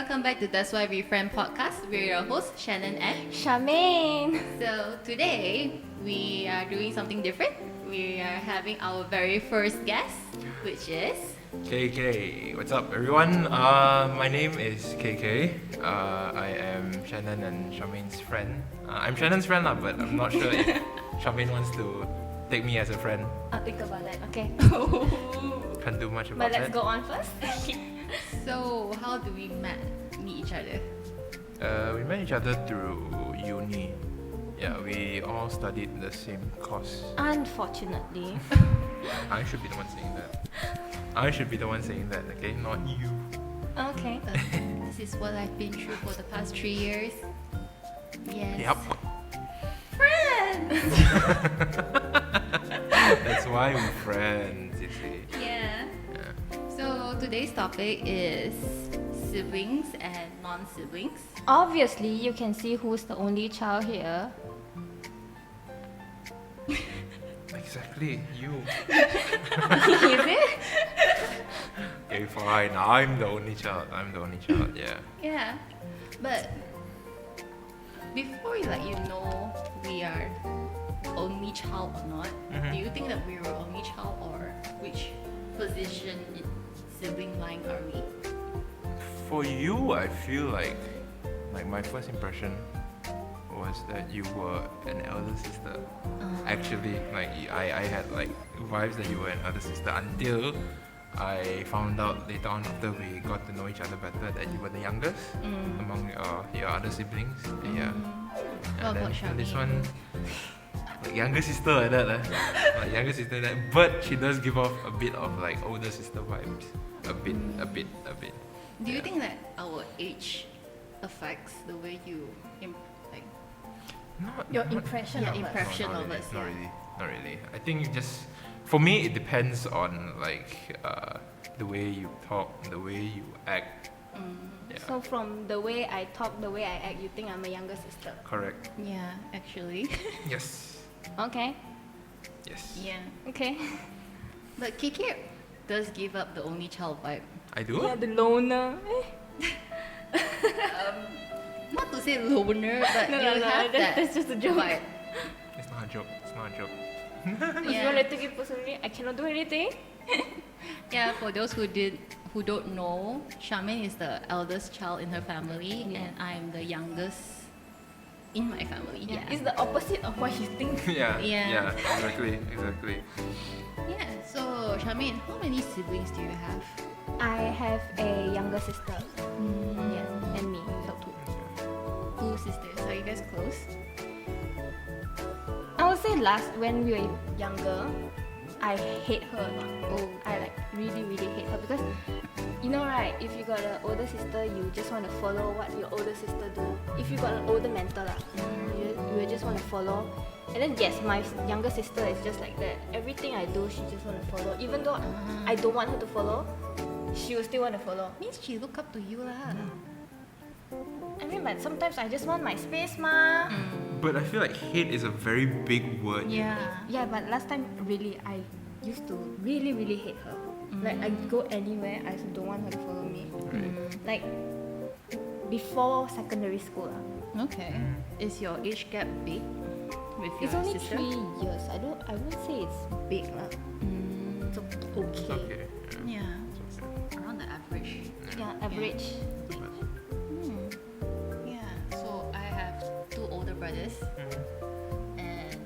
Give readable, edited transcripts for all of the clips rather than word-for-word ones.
welcome back to That's Why We Friend podcast. We're your hosts, Shannon and Charmaine. So today we are doing something different. We are having our very first guest, which is KK. What's up, everyone? My name is KK. I am Shannon and Charmaine's friend. I'm Shannon's friend, but I'm not sure if Charmaine wants to take me as a friend. I'll think about that. Okay. Can't do much about But let's that. go on first. So how do we meet each other? We met each other through uni. Yeah, we all studied the same course. Unfortunately. I should be the one saying that. I should be the one saying that, okay? Not you. Okay. This is what I've been through for the past 3 years. Yes. Yep. Friends. That's why we're friends, you see. Yeah. Yeah. So today's topic is siblings and non-siblings. Obviously, you can see who's the only child here. Exactly, you. Is it? Okay, fine. I'm the only child. Yeah. Yeah. But before you know we are only child or not, Mhm. do you think that we were only child or which position in sibling line are we? For you, I feel like my first impression was that you were an elder sister. Actually, I had like vibes that you were an elder sister until I found out later on after we got to know each other better that you were the youngest among your other siblings. Yeah. What about And this Charmaine? one, like younger sister like that, like younger sister like that. But she does give off a bit of like older sister vibes. A bit. Do you Yeah. think that our age affects the way you Your impression Yeah, of us. impression not of really, us, not yeah. really, not really. I think it just, for me, it depends on the way you talk, the way you act. Yeah, So from the way I talk, the way I act, you think I'm a younger sister. correct. Yeah, actually. Yes, Okay. yes. Yeah. Okay. But Kiki does give up the only child vibe. I do. Yeah, the loner. Not to say loner, but No, you no, no, have that that's just a joke. vibe. It's not a joke. It's not a joke. If you want to take it personally, I cannot do anything. Yeah, for those who don't know, Charmaine is the eldest child in her family, Yeah. and I'm the youngest in my family. Yeah. It's the opposite of what you think. Yeah. Yeah. Exactly. Yeah. So Charmaine, how many siblings do you have? I have a younger sister. Yeah, and me, so two. 2 sisters. Are you guys close? I would say when we were younger, I hate her a lot. Oh. I like really hate her because you know right, if you got an older sister, you just want to follow what your older sister do. If you got an older mentor lah, you will just want to follow. And then yes, my younger sister is just like that. Everything I do, she just want to follow. Even though I don't want her to follow, she will still want to follow. Means she look up to you lah. I mean, but sometimes I just want my space, ma. But I feel like hate is a very big word. Yeah. Yeah, but last time really I used to really hate her. Like I go anywhere, I also don't want her to follow me. Like before secondary school, Okay. Is your age gap big with your it's only sister? 3 years. I won't say it's big lah. It's okay. It's okay. Yeah. Yeah. It's okay. Around the average. Yeah, average. Yeah. So I have 2 older brothers, and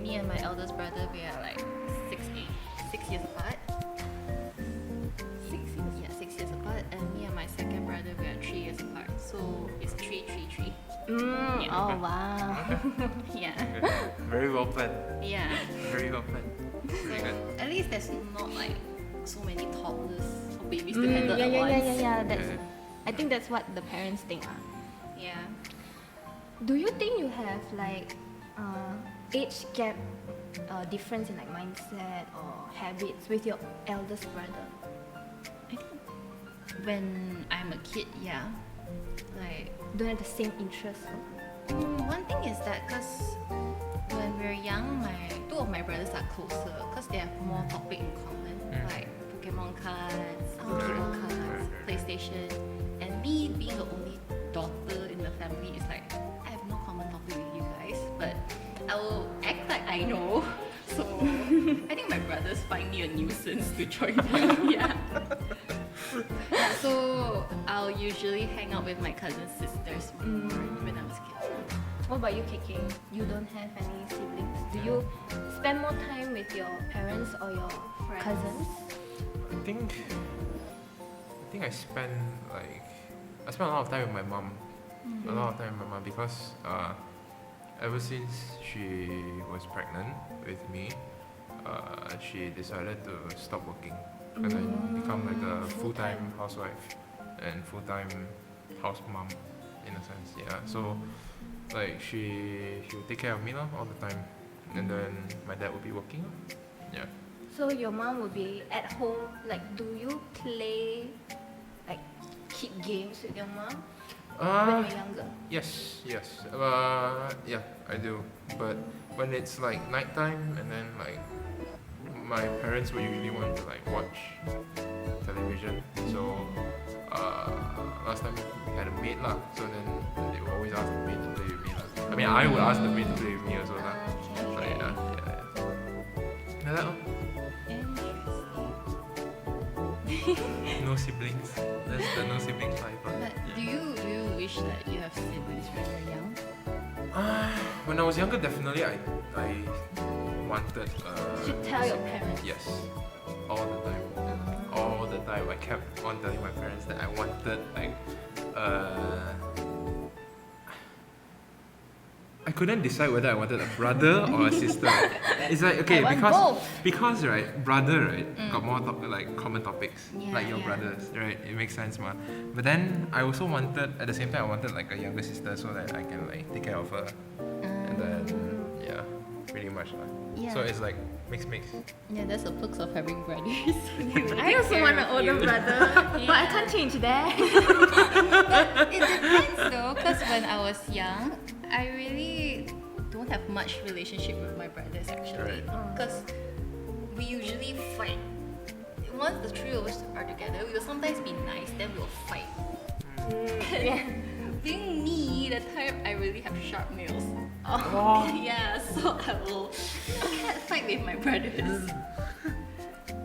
me and my eldest brother, we are like 6 years apart. 6 years? Yeah, 6 years apart. And me and my second brother, we are 3 years apart. So it's 3. Yeah. Oh wow. Yeah. Okay. Very well planned. Yeah. Very well planned. Very good. At least there's not like so many toddlers or babies to handle yeah, at once. yeah. That's. Yeah. I think that's what the parents think. Yeah. Do you think you have like age gap difference in like mindset or habits with your eldest brother? I think when I'm a kid, yeah. Like, Don't have the same interest. one thing is that because when we're young, 2 of my brothers are closer because they have more topic in common, like Pokemon cards, Yu-Gi-Oh cards, PlayStation. And me being brothers find me a nuisance to join them. Yeah. Yeah, so I'll usually hang out with my cousin's sisters more when I was kid. What about you, KK? You don't have any siblings. Do you spend more time with your parents or your Friends. cousins? I think I spend a lot of time with my mom. A lot of time with my mom because ever since she was pregnant with me, she decided to stop working and then become like a full-time housewife and full-time house mom in a sense. Yeah. So like she would take care of me all the time, and then my dad would be working. Yeah. So your mom will be at home. Like, do you play like kid games with your mom when you're younger? Yes. Yeah, I do. But when it's like nighttime and then like my parents would usually want to like watch television. So last time we had a maid lah. So then they would always ask the maid to play with me lah. I mean, I would ask the maid to play with me also lah. So yeah. Like that lor. No siblings. That's the no siblings life. But do you wish that you have siblings when you're young? When I was younger, definitely I wanted. You should tell your parents. Yes, all the time. All the time, I kept on telling my parents that I wanted I couldn't decide whether I wanted a brother or a sister. It's like okay, I want because right, brother right got more common topics Yeah, like your yeah. brothers, right? It makes sense, ma. But then I also wanted at the same time I wanted like a younger sister so that I can like take care of her, and then yeah, pretty much lah. Yeah. So it's like mix. Yeah, that's the perks of having brothers. I also want an older brother, but I can't change that. It depends though, because when I was young, I really don't have much relationship with my brothers actually. Right. Because we usually fight. Once the three of us are together, we will sometimes be nice, then we will fight. Yeah. Being me, the time I really have sharp nails. Oh. Yeah, so I can't fight with my brothers.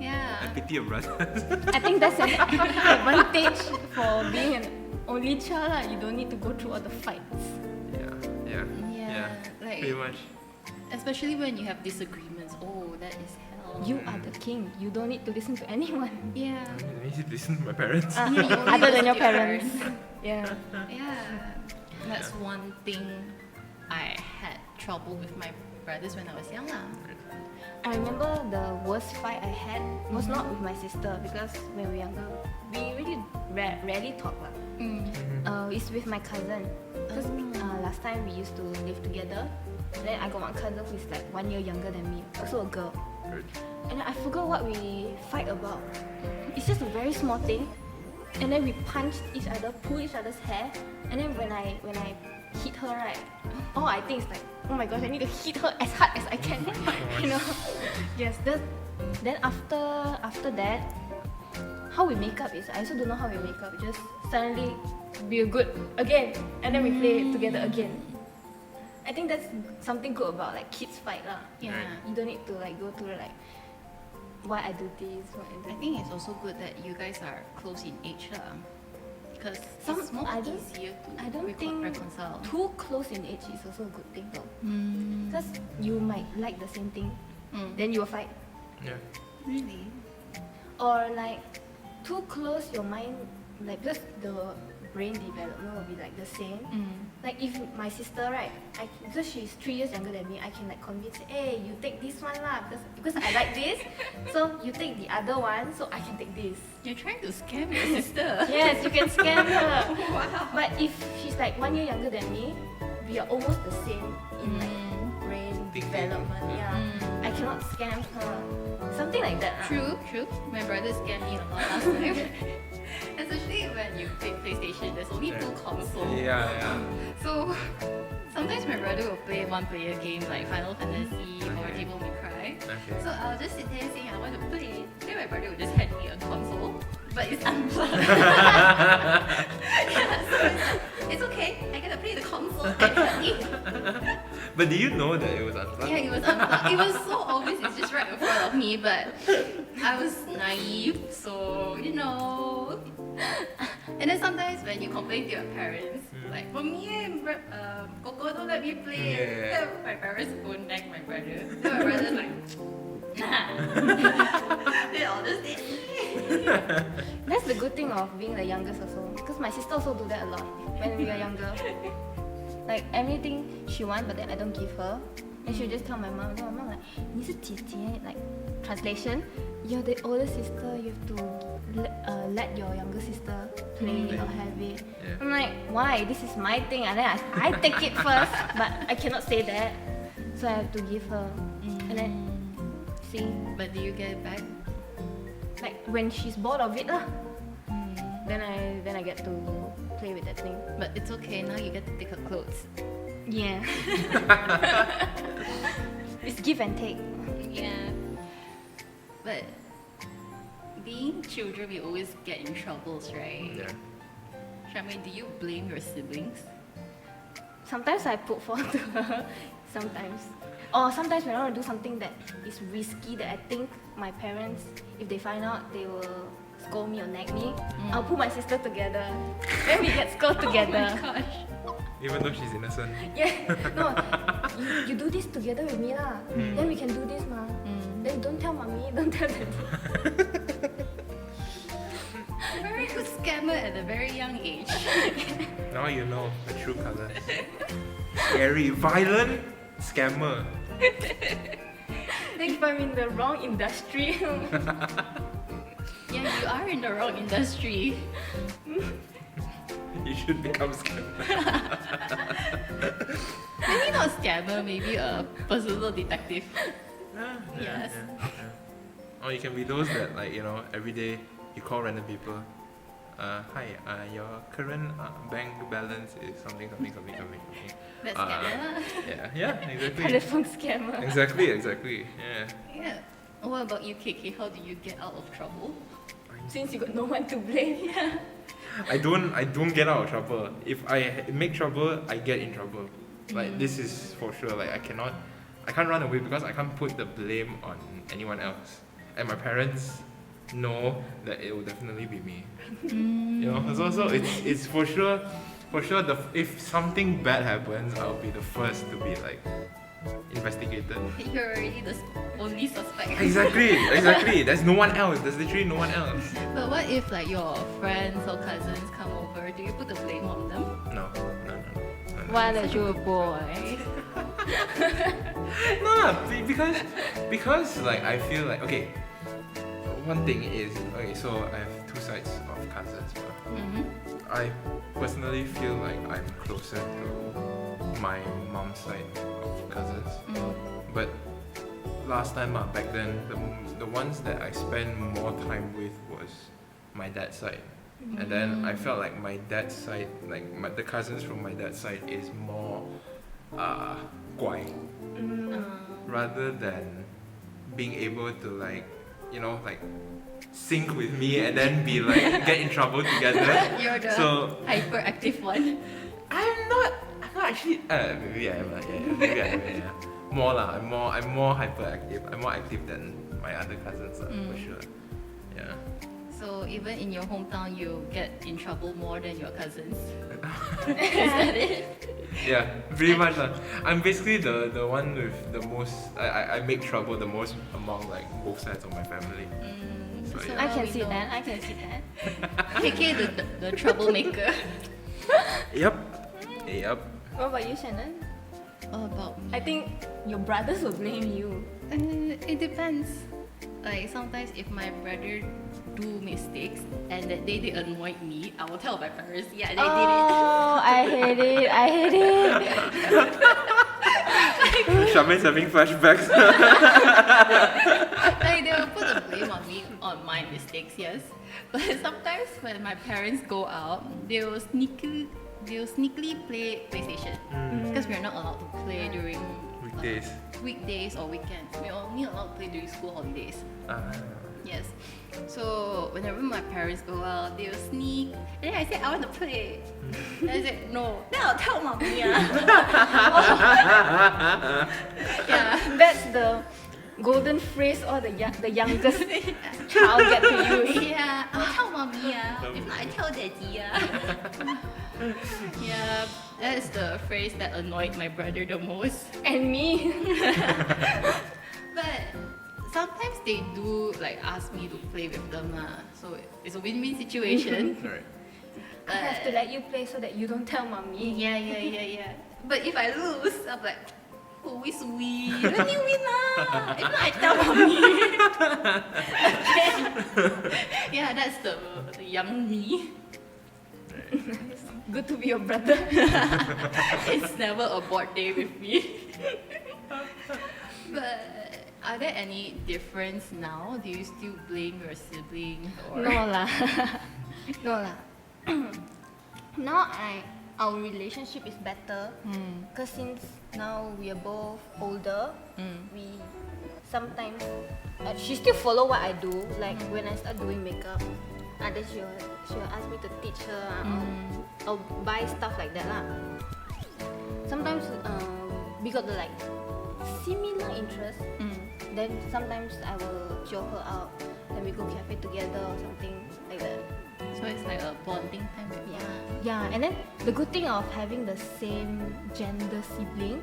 Yeah. Pity your brothers. I think that's an advantage for being an only child. Lah. You don't need to go through all the fights. Yeah, like pretty much. especially when you have disagreements. Oh, that is hell. You are the king. You don't need to listen to anyone. Yeah. I need to listen to my parents. Yeah, you only Other than listen your to parents. Yeah. Yeah. That's one thing I had trouble with my brothers when I was young lah. I remember the worst fight I had was not with my sister because when we were younger, we really rarely talk. It's with my cousin. Because last time we used to live together. Then I got one cousin who is like 1 year younger than me, also a girl. Right. And I forgot what we fight about. It's just a very small thing. And then we punched each other, pulled each other's hair. And then when I hit her, right, all I think is like, oh my gosh, I need to hit her as hard as I can. You know? Yes. Then after that, how we make up is I also don't know how we make up. Just suddenly be good again, and then we play it together again. I think that's something good about like kids fight lah. Yeah. You don't need to like go through like why I do this, why I do I think it's also good that you guys are close in age lah. Because it's more I don't- easier to I don't think reconcile. too close in age is also a good thing though. Mm. Because you might like the same thing, then you will fight. Yeah. Really? Or like too close, your mind like because the brain development will be like the same. Like if my sister, right, because she's 3 years younger than me, I can like convince her, hey, you take this one lah because I like this, so you take the other one, so I can take this. You're trying to scam your sister. Yes, you can scam her. But if she's like 1 year younger than me, we are almost the same in like brain development. Yeah, I cannot scam her. Something like that. True. My brother scammed me a lot last time. Especially when you play PlayStation, there's only 2 consoles. Yeah. So sometimes my brother will play one-player game like Final Fantasy or Devil May Cry. Okay. So I'll just sit there saying I want to play. Then my brother will just hand me a console, but it's unplugged. Yeah, so it's okay. I gotta play the console anyway. But do you know that it was unplugged? Yeah, it was unplugged. It was so obvious. It's just right in front of me, but I was naive, so you know. And then sometimes when you complain to your parents, like for me, Coco don't let me play. Yeah. Then my parents won't nag my brother. Then my brother's like, nah. Then I'll just say. That's the good thing of being the youngest also. Because my sister also do that a lot when we were younger. Like anything she wants, but then I don't give her. And she'll just tell my mom, then my mom like, 你是姐姐, like translation, you're the older sister, you have to let your younger sister play or have it. Yeah. I'm like, why? This is my thing, and then I take it first, but I cannot say that, so I have to give her. And then see, But do you get it back? like when she's bored of it lah, then I get to play with that thing. But it's okay, now you get to take her clothes. Yeah. It's give and take. Yeah. But being children, we always get in troubles, right? Yeah. Charmaine, do you blame your siblings? Sometimes I put forward to her, sometimes. Or sometimes when I want to do something that is risky that I think my parents, if they find out, they will scold me or nag me, I'll put my sister together. Then we get scolded together. Oh my gosh. Even though she's innocent. Yeah, no, you do this together with me lah. Then we can do this ma. Then don't tell mommy, don't tell daddy. Very good scammer at a very young age. Now you know the true colors. Scary, violent scammer. If I'm in the wrong industry, Yeah, you are in the wrong industry. You should become scammer. Maybe not scammer, maybe a personal detective. Yes. Or you can be those that, like, you know, every day you call random people. Hi, your current bank balance is something. That's scammer. Yeah, exactly. telephone scammer. Exactly. Yeah. Yeah. What about you, KK? How do you get out of trouble? Since you got no one to blame. I don't get out of trouble. If I make trouble, I get in trouble. Like this is for sure. Like I can't run away because I can't put the blame on anyone else. And my parents know that it will definitely be me. You know, so it's for sure. If something bad happens, I'll be the first to be like investigated. You're already the only suspect. Exactly. There's no one else. There's literally no one else. But what if like your friends or cousins come over? Do you put the blame on them? No. What a true boy. No, because like I feel like okay. One thing is okay. So I have two sides of cousins. I personally feel like I'm closer to my mom's side of cousins. But last time, back then, the ones that I spent more time with was my dad's side. And then I felt like my dad's side, like the cousins from my dad's side is more 乖, rather than being able to like, you know, like sync with me and then be like get in trouble together. You're the So hyperactive one. I'm not actually. Maybe I am. Maybe I am. Yeah. More lah. I'm more hyperactive. I'm more active than my other cousins for sure. Yeah. So even in your hometown, you get in trouble more than your cousins. Is that it? Yeah, pretty much lah. I'm basically the one with the most. I make trouble the most among like both sides of my family. So, So yeah. I can we see know. that. I can see that. KK, the troublemaker. Yep. What about you, Shannon? What about me? I think your brothers will blame you. It depends. Like sometimes if my brother do mistakes and that day they annoyed me, I will tell my parents, yeah, they did it. Oh, I hate it. Charmaine's having flashbacks. Like they will put the blame on me on my mistakes, yes. But sometimes when my parents go out, they will sneakily play PlayStation because we're not allowed to play during weekdays or weekends. We're only allowed to play during school holidays. Yes. So whenever my parents go out, they'll sneak. And then I say, I want to play. And I said, no. Then I'll tell mommy. Yeah. That's the golden phrase all the youngest child get to use. Yeah, I'll tell mommy. If not, I tell daddy. Yeah, that's the phrase that annoyed my brother the most. And me. But sometimes they do like ask me to play with them so it's a win-win situation. Alright. I have to let you play so that you don't tell mommy. Yeah. But if I lose, I'm like, oh, we sweet. Let me win lah. If not, I tell mommy. Yeah, that's the young me. Good to be your brother. It's never a board day with me. But are there any difference now? Do you still blame your siblings? Or? No lah. No lah. Now our relationship is better because since now we are both older, we sometimes she still follow what I do. Like when I start doing makeup, then she'll ask me to teach her or buy stuff like that lah. Sometimes we got the like similar interests. Then sometimes I will show her out, then we go cafe together or something like that. So it's like a bonding time with you. Yeah, and then the good thing of having the same gender sibling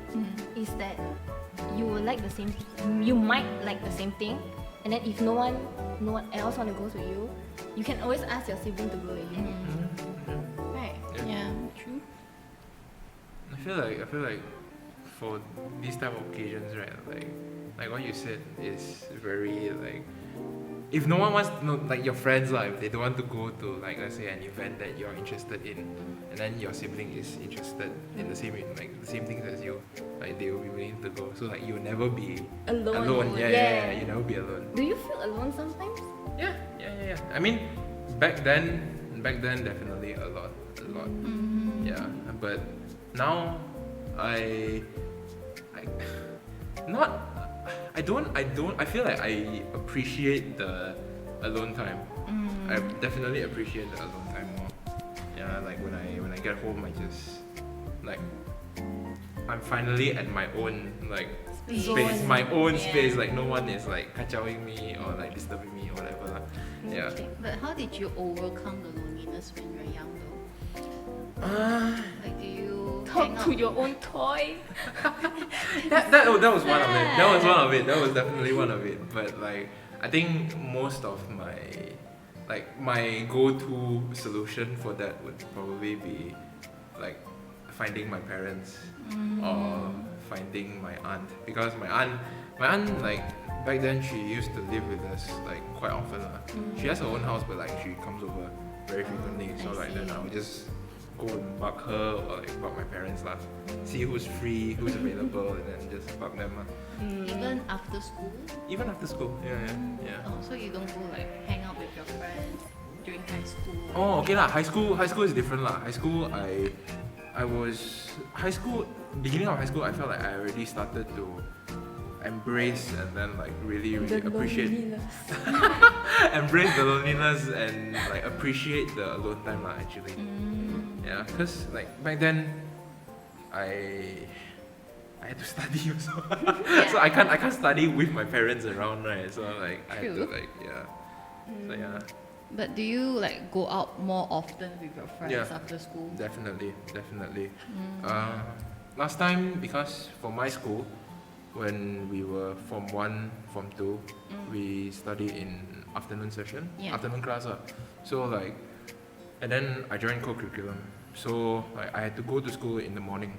is that you will like the same. You might like the same thing, and then if no one else want to go to you, you can always ask your sibling to go with you. Right? Yeah, true. I feel like for these type of occasions, right? Like what you said is very like, if no one wants to know, like your friends if they don't want to go to like let's say an event that you're interested in, and then your sibling is interested in the same things as you, like they will be willing to go. So like you'll never be Alone. Yeah, you never be alone. Do you feel alone sometimes? Yeah. I mean, back then definitely a lot. Yeah, but now I feel like I appreciate the alone time. I definitely appreciate the alone time more. Yeah, like when I get home, I just like I'm finally at my own like space, my own space. Like no one is like kacauing me or like disturbing me or whatever lah. Yeah. But how did you overcome the loneliness when you're young though? Like do you hang Talk to out? your own toy. That was one of it. That was definitely one of it. But like I think most of my go-to solution for that would probably be like finding my parents or finding my aunt, because my aunt like back then she used to live with us like quite often lah. She has her own house, but like she comes over very frequently. So like then I would just go and bug her or like bug my parents lah. See who's free, who's available, and then just bug them lah. Even after school? Even after school, yeah. Oh, so you don't go like hang out with your friends during high school? Oh, okay lah. High school is different lah. High school, beginning of high school, I felt like I already started to embrace and then like really appreciate embrace the loneliness and like appreciate the alone time lah actually. Yeah, because like back then I had to study also. So I can't study with my parents around, right? So like I had to like So yeah. But do you like go out more often with your friends Yeah. after school? Definitely. Last time, because for my school, when we were Form 1, Form 2, we studied in afternoon session, afternoon class. So like, and then I joined co-curriculum. So like, I had to go to school in the morning.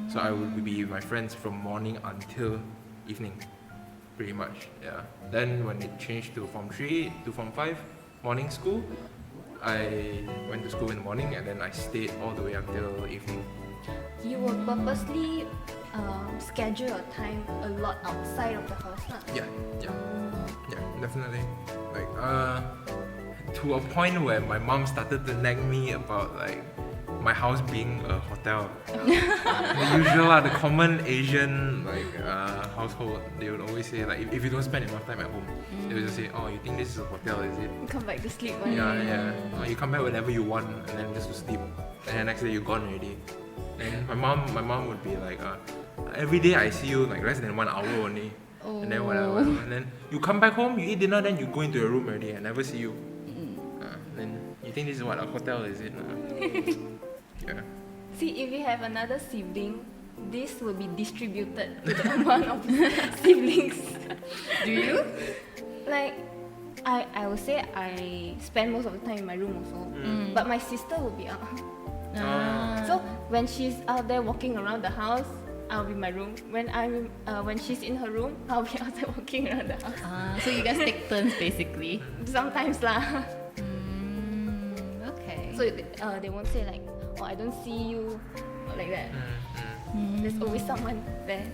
So I would be with my friends from morning until evening, pretty much. Yeah. Then when it changed to Form 3 to Form 5, morning school, I went to school in the morning and then I stayed all the way until evening. You will purposely schedule your time a lot outside of the house, lah. Yeah, definitely. Like to a point where my mom started to nag me about like my house being a hotel. The usual the common Asian household, they would always say like if you don't spend enough time at home, they would just say, oh, you think this is a hotel, is it? Come back to sleep. One. Yeah. You come back whenever you want and then just to sleep. And then next day you're gone already. And my mom would be like, every day I see you like less than 1 hour only. And then whatever. And then you come back home, you eat dinner, then you go into your room already. I never see you. Then you think this is what a hotel is it? Yeah. See, if you have another sibling, this will be distributed to the amount of siblings. Do you? Like, I would say I spend most of the time in my room also. But my sister will be out. So when she's out there walking around the house, I'll be in my room. When she's in her room, I'll be out there walking around the house. So you guys take turns basically. Sometimes lah. Okay. So they won't say like, oh, I don't see you, or like that. There's always someone there.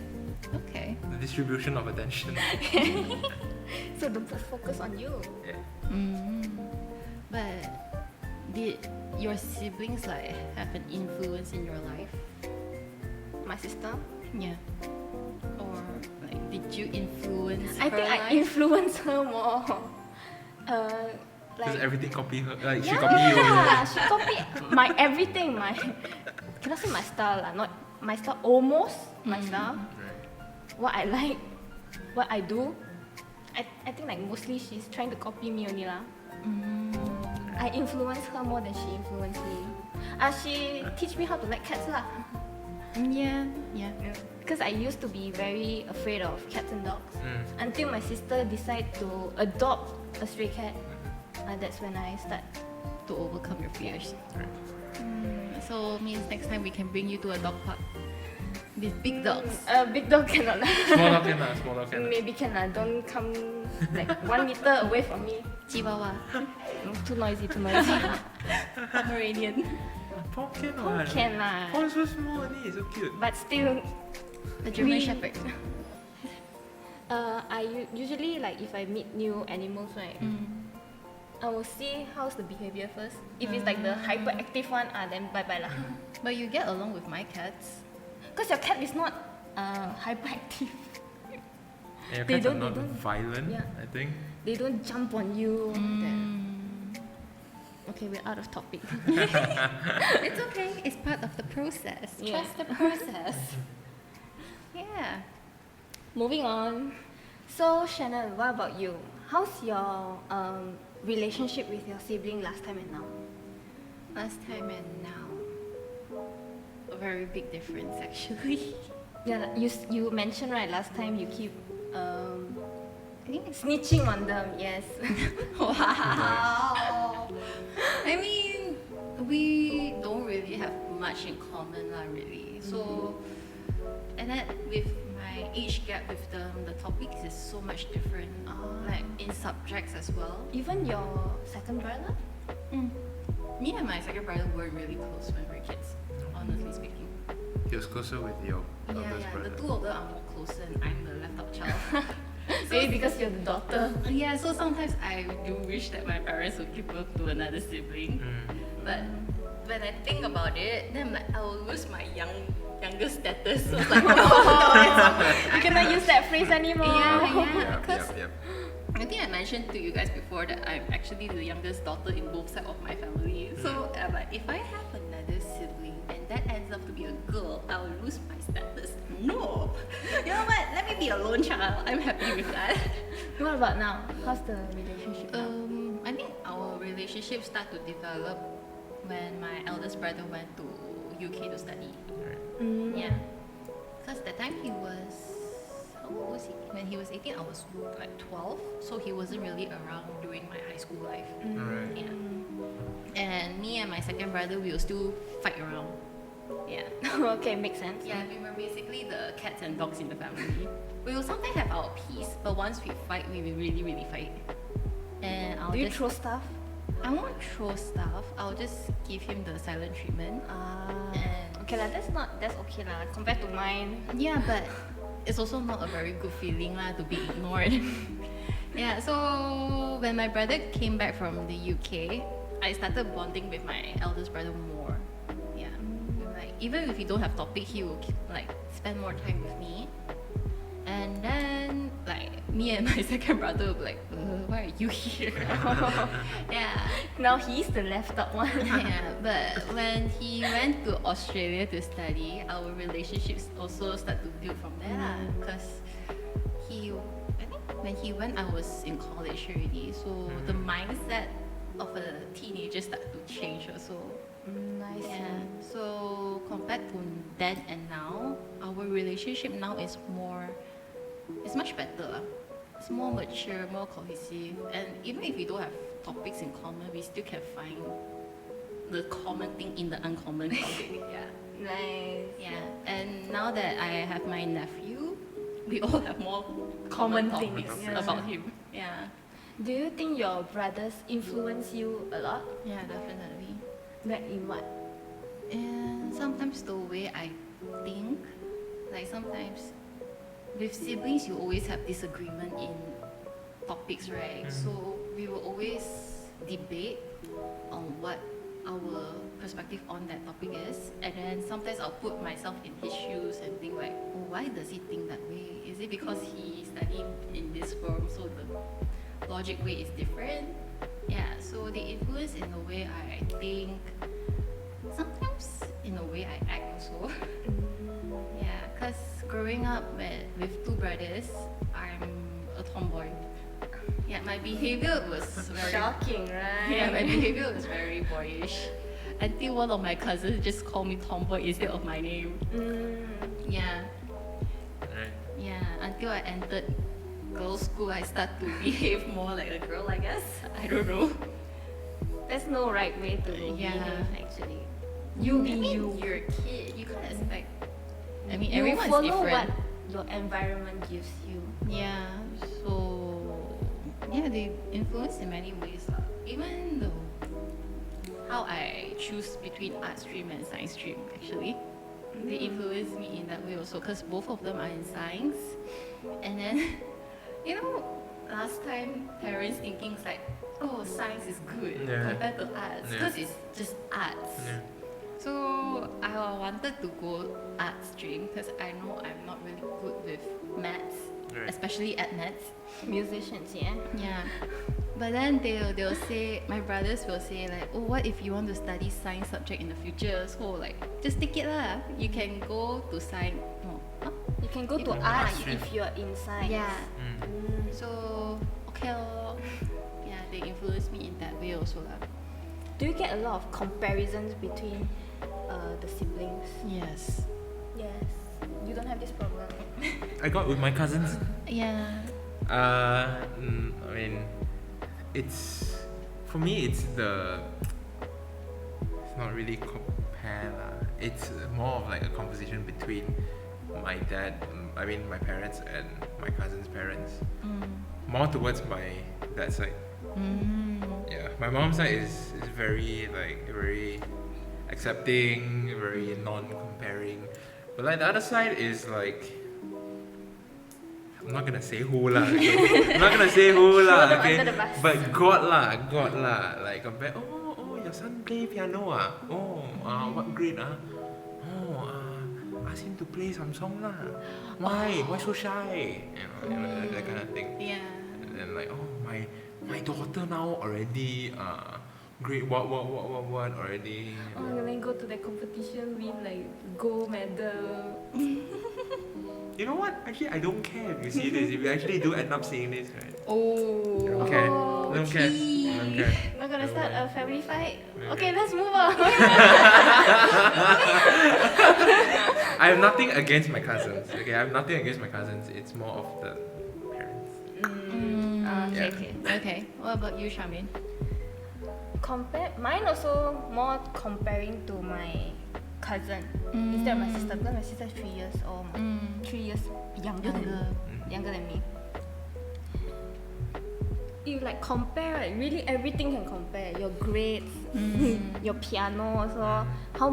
Okay. The distribution of attention. So don't focus on you. But did your siblings like have an influence in your life? My sister. Yeah. Or like did you influence I her think I life? influence her more. Because Like, everything copy her. Like she yeah, copy you. she copied my everything. My cannot say my style lah, not my style. Almost my style. What I like, what I do. I think like mostly she's trying to copy me only lah. I influence her more than she influenced me. She teach me how to like cats lah. Yeah. Because I used to be very afraid of cats and dogs until my sister decided to adopt a stray cat. That's when I start. To overcome your fears. So means next time we can bring you to a dog park with big dogs. Big dog cannot lah. Small dog can. Maybe can lah. Don't come like 1 meter away from me. Chihuahua. Too noisy. Pomeranian. Paul can one. Can lah. Paul is so small only, so cute. But still, The German We- Shepherd. usually like if I meet new animals, right, I will see how's the behavior first. If it's like the hyperactive one, then bye bye lah. But you get along with my cats. Because your cat is not hyperactive. And your They cats are don't- not they don't- violent, Yeah. I think. They don't jump on you. Okay, we're out of topic. It's okay. It's part of the process. Yeah. Trust the process. Yeah. Moving on. So Shannon, what about you? How's your relationship with your sibling last time and now? Last time and now. A very big difference actually. Yeah, like you mentioned right last time you keep I think snitching on them. Yes. wow. I mean, we don't really have much in common lah, really. So, and then with my age gap with them, the topics is so much different. Like in subjects as well. Even your second brother? Me and my second brother weren't really close when we were kids, honestly speaking. He was closer with your eldest brother. The two of them are more closer and I'm the left out child. Maybe because you're the daughter. Yeah, so sometimes I do wish that my parents would give birth to another sibling. But when I think about it, then I'm like, I will lose my younger status. So it's like, You cannot use that phrase anymore. yeah. Because Yep. I think I mentioned to you guys before that I'm actually the youngest daughter in both sides of my family. So I'm like, if I have another sibling and that ends up to be a girl, I will lose my status. No. You know what? Let me be a lone child. I'm happy with that. What about now? How's the relationship now? I think our relationship started to develop when my eldest brother went to UK to study. Yeah. Because that time he was, how old was he? When he was 18, I was like 12. So he wasn't really around during my high school life. Alright. Yeah. And me and my second brother, we will still fight around. Yeah. Okay, makes sense. Yeah, we were basically the cats and dogs in the family. We will sometimes have our peace, but once we fight, we will really, really fight. And I'll Do you just throw stuff? I won't throw stuff. I'll just give him the silent treatment. And Okay lah, that's okay lah. Compared to mine. yeah, but it's also not a very good feeling lah to be ignored. Yeah, so when my brother came back from the UK, I started bonding with my eldest brother more. Yeah, even if we don't have topic, he will like spend more time with me. And then like me and my second brother will be like, why are you here? Yeah. Now he's the left out one. Yeah, but when he went to Australia to study, our relationships also start to build from there lah. Because I think when he went, I was in college already, so the mindset of a teenager start to change also. Nice. Yeah. So compared to then and now, our relationship now is much better lah. It's more mature, more cohesive, and even if we don't have topics in common, we still can find the common thing in the uncommon topic. Yeah. Nice. Yeah. And now that I have my nephew, we all have more Common common things, topics yeah. about him. Yeah. Do you think your brothers influence you a lot? Yeah, definitely. Like in what? And sometimes the way I think, like sometimes with siblings, you always have disagreement in topics, right? So we will always debate on what our perspective on that topic is, and then sometimes I'll put myself in his shoes and think like, oh, why does he think that way? Is it because he studied in this firm, so the logic way is different? Yeah, so they influence in the way I think, sometimes in the way I act also. Yeah, because growing up with two brothers, I'm a tomboy. Yeah, my behavior was very Shocking, right? Yeah, my behavior was very boyish. Until one of my cousins just called me tomboy instead of my name. Yeah, Right. yeah. Until I entered girls' school, I start to behave more like a girl, I guess. I don't know. There's no right way to Yeah. behave actually. You be I mean, you. you're a kid. You can't expect. I mean, You everyone's follow different. what your environment gives you. Yeah, so yeah, they influence in many ways. Even though how I choose between art stream and science stream, actually, they influence me in that way also. Because both of them are in science, and then you know, last time parents thinking is like, oh, science is good Yeah. compared to arts, Yeah. because it's just arts. Yeah. So I wanted to go art stream because I know I'm not really good with maths, Right. especially at maths. Musicians, yeah. Yeah. But then they'll say, my brothers will say like, oh, what if you want to study science subject in the future? So like, just take it lah. You can go to science. No. Huh? You can go You to can- art ah, if you're in science. Yeah. Mm. So okay lor. Yeah, they influence me in that way also lah. Do you get a lot of comparisons between the siblings? Yes. Yes. You don't have this problem. I got with my cousins. Yeah. I mean, it's for me. It's not really compare lah. It's more of like a conversation between my dad, my parents and my cousin's parents. More towards my dad's side. Yeah, my mom's side is very very accepting, very non-comparing. But like the other side is like, I'm not gonna say who lah. Okay? I'm not gonna say who lah. Throw them Okay, under the bus. but God lah. Like compare. Oh, your son play piano ah. Oh, what grade ah? Oh, ask him to play some song lah. Why? Why so shy? You know, that kind of thing. Yeah. And then like, oh, my daughter now already grade what already. Oh, and then go to the competition, win like gold medal. You know what? Actually, I don't care if you see this. If you actually do end up seeing this, right? Oh. I don't care. Oh, I don't care. I don't care. Not gonna start a family fight. Yeah. Okay, let's move on. I have nothing against my cousins. Okay, I have nothing against my cousins. It's more of the parents. Okay, Yeah. okay. Okay. What about you, Charmaine? Mine also more comparing to my cousin instead of my sister, because my sister is 3 years old, 3 years younger than me. You like compare, right? Really everything can compare. Your grades, your piano also, how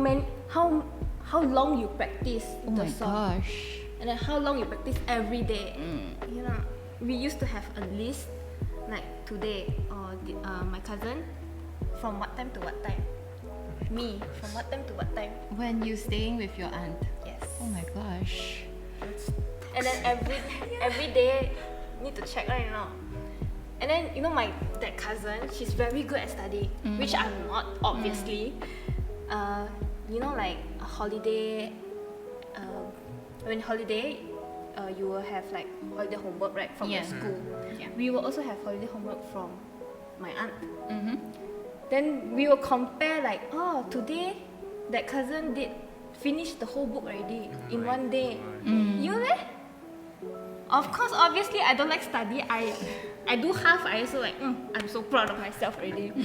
long you practice the song, gosh. and then how long you practice every day. You know, we used to have a list like today or my cousin from what time to what time. Me, from what time to what time? When you staying with your aunt. Yes. Oh my gosh. And then every day need to check right now. And then you know my that cousin, she's very good at studying, which I'm not obviously. You know like a holiday. When holiday, you will have like holiday homework right from Yeah. the school. Yeah. We will also have holiday homework from my aunt. Mm-hmm. Then we will compare like, oh today that cousin did finish the whole book already in one day. You leh? Of course, obviously I don't like study. I do half. I also like. I'm so proud of myself already.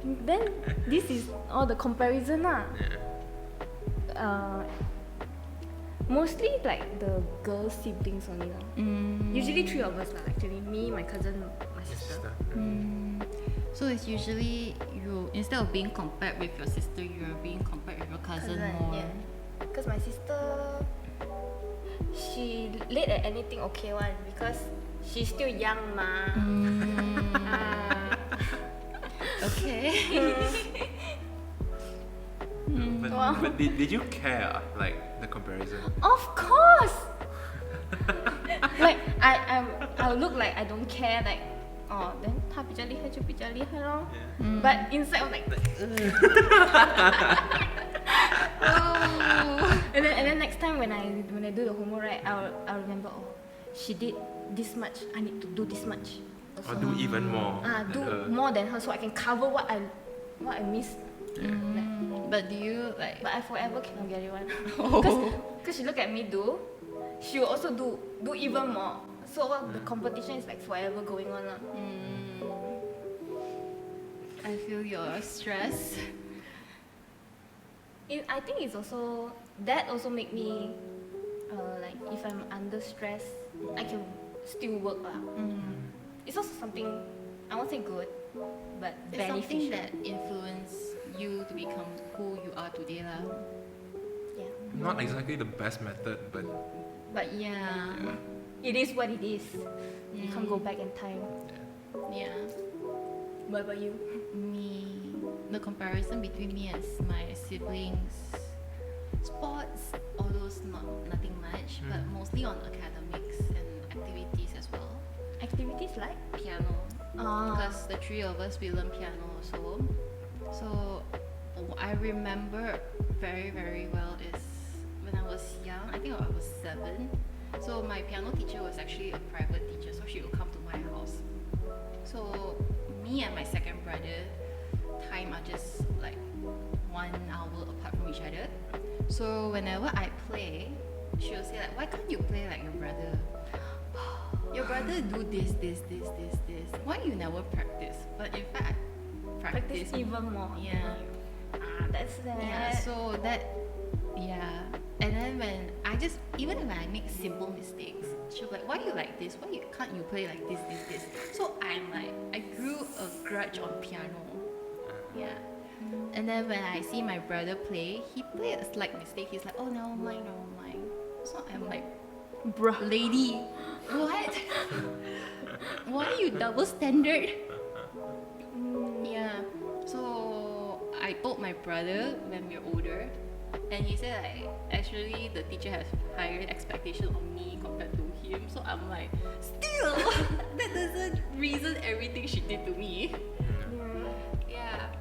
Then this is all the comparison lah. Mostly like the girl siblings only lah. Usually 3 of us lah. Actually, me, my cousin, my sister. So it's usually you, instead of being compared with your sister, you're being compared with your cousin more. Yeah. Because my sister, she late at anything okay one because she's still young ma. Okay. But did you care like the comparison? Of course. Like I'll look like I don't care like. Oh, then 他比较厉害就比较厉害咯。But inside I'm like, and then next time when I do the homework right, I'll remember, oh, she did this much. I need to do this much. Or do even more? Do than her? more than her so I can cover what I missed. But do you like? But I forever cannot get it one. Oh. Because she look at me do, she will also do even more. So the competition is like forever going on lah. I feel your stress. I think it's also that also make me like if I'm under stress, I can still work lah. It's also something I won't say good, but It's something beneficial. that influence you to become who you are today lah. Yeah. Not exactly the best method, but But yeah. It is what it is. You can't go back in time. Yeah. What about you? Me, the comparison between me and my siblings, sports, although it's nothing much, but mostly on academics and activities as well. Activities like? Piano, because the 3 of us we learn piano also. So I remember very very well is when I was young. I think I was 7. So my piano teacher was actually a private teacher, so she would come to my house. So me and my second brother, time are just like 1 hour apart from each other. So whenever I play, she will say like, why can't you play like your brother? Your brother do this. Why you never practice? But in fact, I practice even more. Yeah. That's that. Yeah, so that, yeah. And then when I just, even when I make simple mistakes, she'll be like, why you like this? Why can't you play like this? So I'm like, I grew a grudge on piano. Yeah. And then when I see my brother play, he played a slight mistake. He's like, oh, never mind. So I'm like, bruh, lady, what? Why are you double standard? Yeah. So I told my brother when we were older, and he said like actually the teacher has higher expectation on me compared to him. So I'm like, still that doesn't reason everything she did to me. Yeah.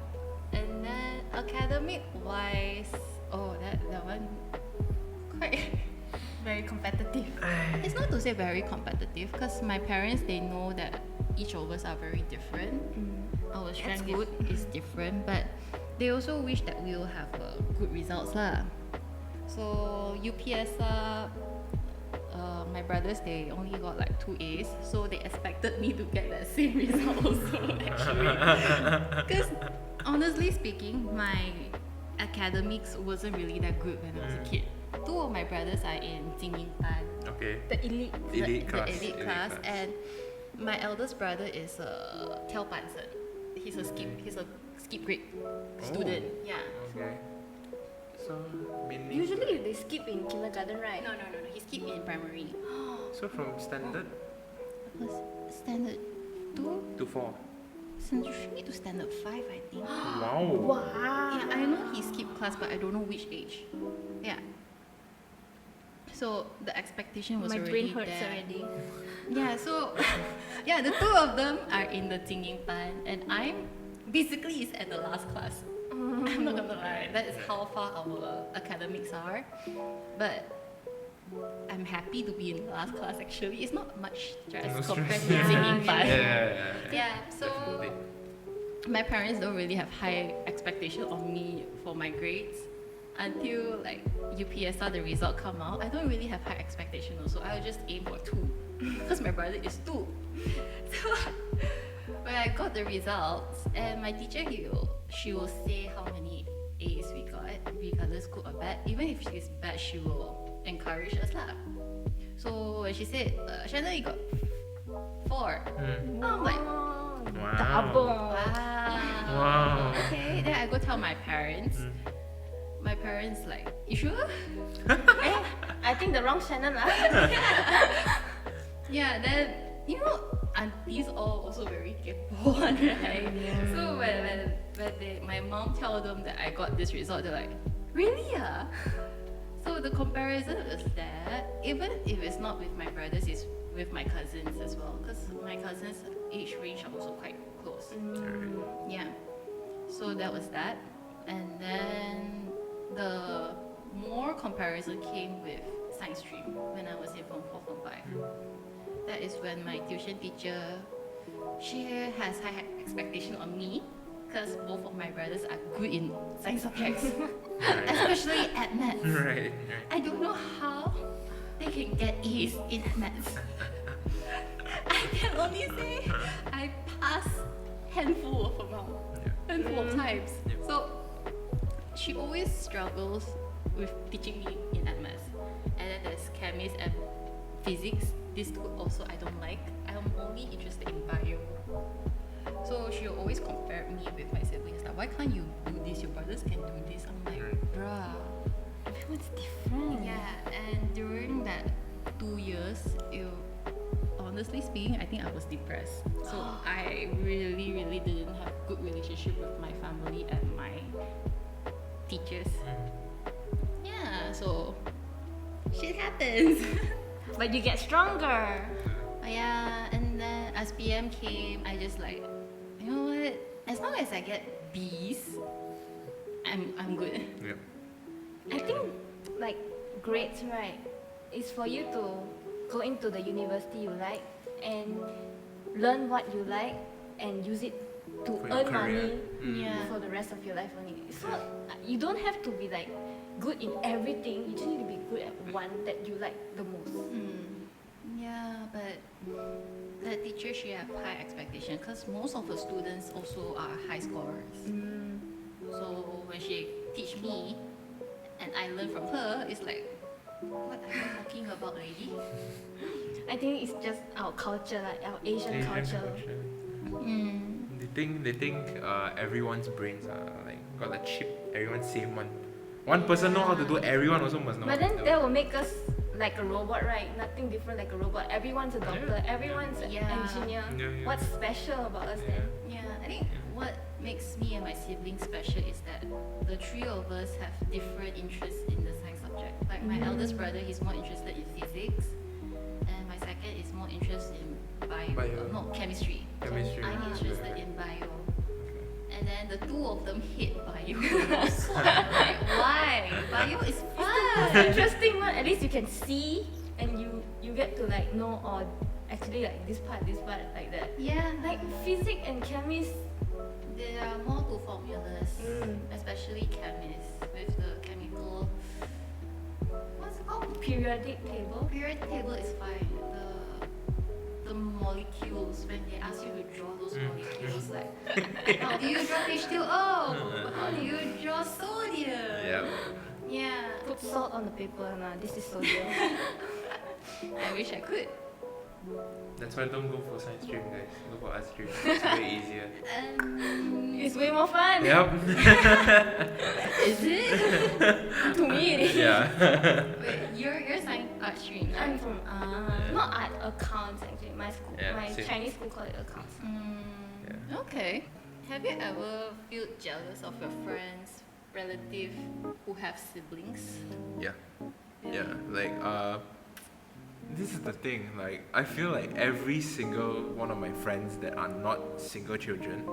And then academic wise, oh that one quite Very competitive. it's not to say very competitive because my parents they know that each of us are very different. Our strength is different, but they also wish that we will have good results lah. So UPS my brothers they only got like 2 A's, so they expected me to get that same result also actually. Because honestly speaking, my academics wasn't really that good when I was a kid. 2 of my brothers are in Jingyin-ban, okay. The elite. Elite the class. elite class, and my eldest brother is a Taopansen. He's a skip grade student. Yeah. Okay. So meaning Usually they skip in kindergarten, right? No. He skipped in primary. so from standard Was standard 2? to 4. standard 3 to standard 5, I think. Wow. Wow. Yeah, I know he skipped class, but I don't know which age. Yeah. So the expectation was My already brain hurts there. already. Yeah, so yeah, the two of them are in the singing pan, and I'm basically is at the last class. I'm not gonna lie, that is how far our academics are. But I'm happy to be in the last class actually. It's not much stress No compared stress. to the singing Yeah, pan. yeah. Yeah, so Definitely. my parents don't really have high expectation of me for my grades until like UPSR the result come out. I don't really have high expectation also. I'll just aim for 2 because my brother is 2. So when I got the results and my teacher she will say how many A's we got regardless good or bad. Even if she's bad, she will encourage us lah. So when she said Shannon, you got 4. I'm like, Wow. Double. wow. Wow. Okay, then I go tell my parents. My parents like, you sure? Eh, I think the wrong channel lah. Yeah, then you know, aunties all also very capable one, right? So when my mom tell them that I got this result, they're like, really? Ah? So the comparison is that even if it's not with my brothers, it's with my cousins as well, because my cousins' age range are also quite close. Yeah. So that was that, and then the more comparison came with science stream when I was in Form 4, Form 5. That is when my tuition teacher, she has high expectation on me because both of my brothers are good in science subjects, especially at maths. Right. I don't know how they can get A's in maths. I can only say I pass handful of times. Yeah. So she always struggles with teaching me in maths. And then there's chemistry and physics. These two also I don't like. I'm only interested in bio. So she'll always compare me with my siblings. Like, why can't you do this? Your brothers can do this. I'm like, bruh. Everyone's different. Yeah, and during that 2 years, honestly speaking, I think I was depressed. So I really didn't have good relationship with my family and my teachers. Yeah, so shit happens. But you get stronger. Yeah, and then as PM came, I just like, you know what? As long as I get B's, I'm good. Yep. I think like grades, right, is for you to go into the university you like and learn what you like and use it to For your earn career. money Yeah. for the rest of your life only. So you don't have to be like good in everything. You just need to be good at one that you like the most. Yeah, but the teacher, she have high expectation because most of the students also are high scorers. So when she teach me and I learn from her, it's like, what are you talking about, lady? I think it's just our culture, like our Asian culture. They think everyone's brains are like got a chip. Everyone's same one. One person know how to do. Everyone also must know. But then how to do. that will make us like a robot, right? Nothing different like a robot. Everyone's a doctor. Everyone's an Yeah. engineer. Yeah. What's special about us then? Yeah, I think what makes me and my siblings special is that the 3 of us have different interests in the science subject. Like my eldest brother, he's more interested in physics, and my second is more interested in chemistry. Chemistry. I'm interested in bio. And then the 2 of them hate bio. So I'm like, why? Bio is It's fun. interesting one. At least you can see and you get to like know or actually like this part like that. Yeah, Like physics and chemistry. there are more to formulas, especially chemists with the chemical. What's it called? Periodic table. Periodic table is fine. The molecules, when they ask you to draw those molecules, like how do you draw H2O? How do you draw sodium? Yeah. Yeah. Put salt on the paper. Nah, this is sodium. I wish I could. That's why don't go for science stream, guys. Go for art stream. It's way easier. It's way more fun. Yep. Is it? To me, it is. Yeah. Wait, you're science art stream, I'm right? from not art, accounts actually. My school, Yeah, my same. Chinese school call it accounts. Yeah. Okay. Have you ever felt jealous of your friends, relative who have siblings? Yeah. Yeah. Like this is the thing. Like I feel like every single one of my friends that are not single children,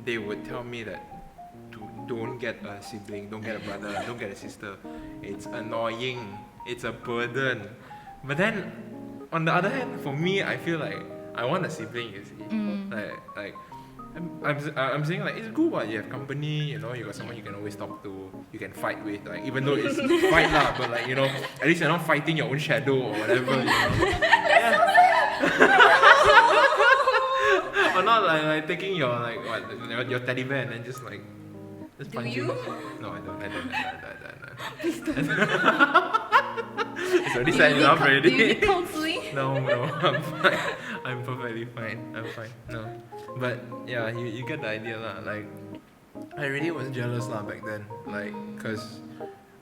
they would tell me that don't get a sibling, don't get a brother, don't get a sister. It's annoying. It's a burden. But then, on the other hand, for me, I feel like I want a sibling. You see, like I'm saying like it's good. What you have company, you know, you got someone you can always talk to, you can fight with. Like even though it's fight lah, but like you know, at least you're not fighting your own shadow or whatever. You know? Or not like taking your like what your teddy bear and then just like just punch you? him. No, I don't. It's already sad enough Do already. you need counseling? No, I'm fine. I'm perfectly fine. I'm fine. No, but yeah, you get the idea lah. Like I really was jealous lah back then. Like cause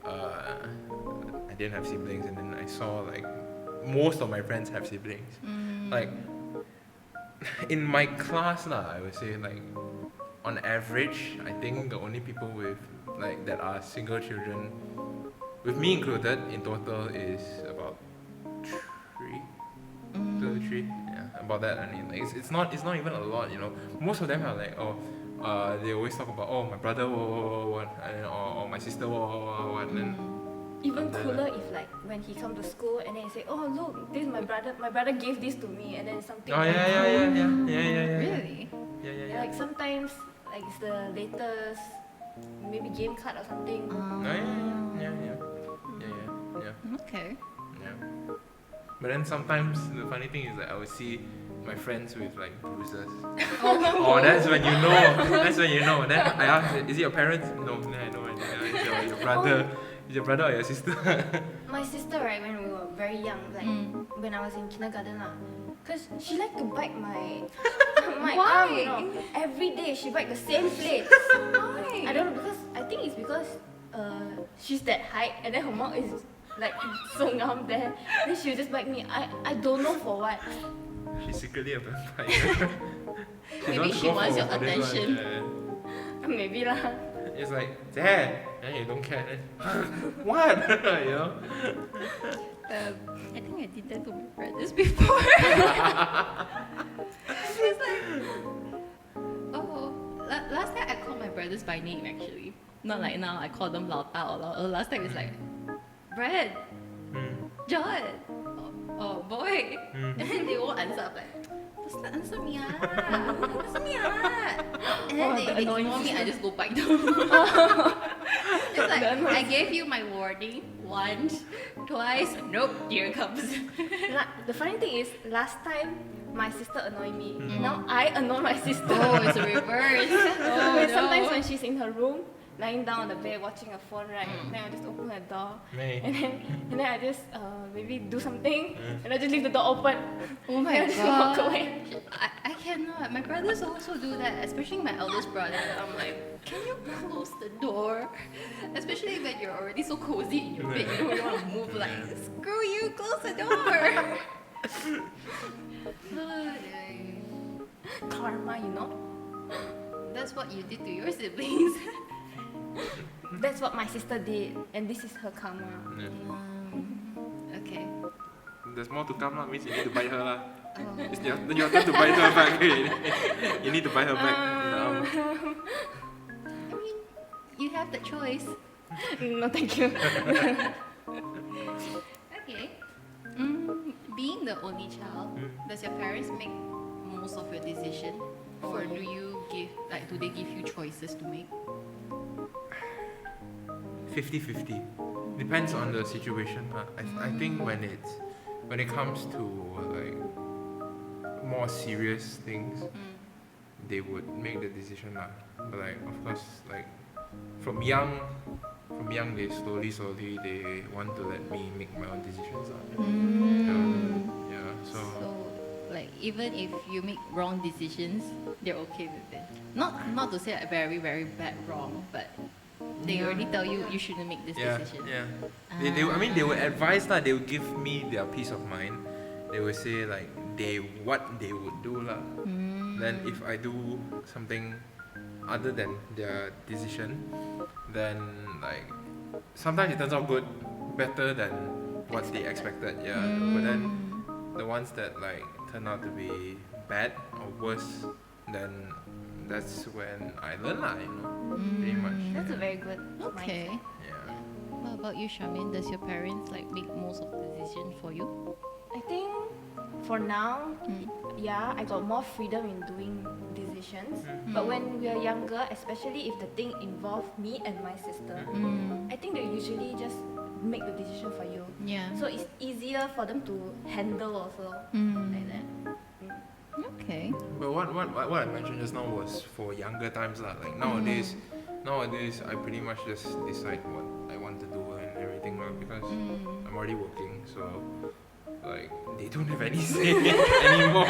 I didn't have siblings, and then I saw like most of my friends have siblings. Like in my class lah, I would say like on average, I think the only people with like that are single children, with me included, in total is about 2 or 3. Yeah, about that. I mean, like, it's not even a lot, you know. Most of them are like, they always talk about, my brother, what, or my sister, what, and then. Even cooler if like when he come to school and then he say, oh look, this is my brother. My brother gave this to me, and then something. Oh yeah. Really? Yeah. Like sometimes like it's the latest, maybe game card or something. Oh yeah. Okay. Yeah. But then sometimes the funny thing is that I would see my friends with like bruises. Oh, that's when you know. Then I ask, is it your parents? No, I know. It's your brother. Is your brother or your sister? My sister, right, when we were very young, like when I was in kindergarten lah, cause she liked to bite my arm, you know. Every day she bite the same place. Why? I don't know, because I think it's because she's that height and then her mouth is like so ngam there. Then she'll just bite me. I don't know for what. She's secretly a vampire. Maybe she wants your attention. Maybe lah. It's like, Dad, and you don't care. What? You know? I think I did that to my brothers before. It's like, last time I called my brothers by name actually. Not like now I call them Lao Ta or Lao. Last time it's like, Brad, John, oh boy. And then they won't answer. I'm like, just answer me and then they ignore me, I just go bite them. It's like, I gave you my warning once, twice, nope, here it comes. The funny thing is, last time my sister annoyed me. Now I annoy my sister. Oh, it's a reverse. Oh, Sometimes when she's in her room, lying down on the bed watching her phone, right? Then I just open her door, and then I just maybe do something, and I just leave the door open. Oh my and I just walk god. away. I cannot. My brothers also do that, especially my eldest brother. I'm like, can you close the door? Especially when you're already so cozy in your bed, you don't want to move. Like, screw you, close the door. Karma, you know. That's what you did to your siblings. That's what my sister did, and this is her karma. Okay. There's more to come lah. Means you need to bite her lah. Oh. It's your turn to bite her back. You need to bite her back. I mean, you have the choice. No, thank you. Okay. Being the only child, does your parents make most of your decision, or do they give you choices to make? 50-50. Depends on the situation. I think when it comes to like more serious things, they would make the decision lah. But like of course, like from young they slowly they want to let me make my own decisions lah. Yeah. So like even if you make wrong decisions, they're okay with it. Not to say like very very bad wrong, but they already tell you shouldn't make this decision. Yeah. They would advise lah. They would give me their peace of mind. They would say like what they would do lah. Then if I do something other than their decision, then like sometimes it turns out good, better than what they expected. Yeah, but then the ones that like turn out to be bad or worse, then that's when I learn lah, pretty much. That's yeah. a very good Okay. mindset. Yeah. What about you, Charmaine? Does your parents like make most of the decision for you? I think for now, yeah, I got more freedom in doing decisions. But when we are younger, especially if the thing involves me and my sister, I think they usually just make the decision for you. Yeah. So it's easier for them to handle also like that. Okay. But what I mentioned just now was for younger times lah. Like nowadays I pretty much just decide what I want to do and everything lah, because I'm already working, so like they don't have any say anymore.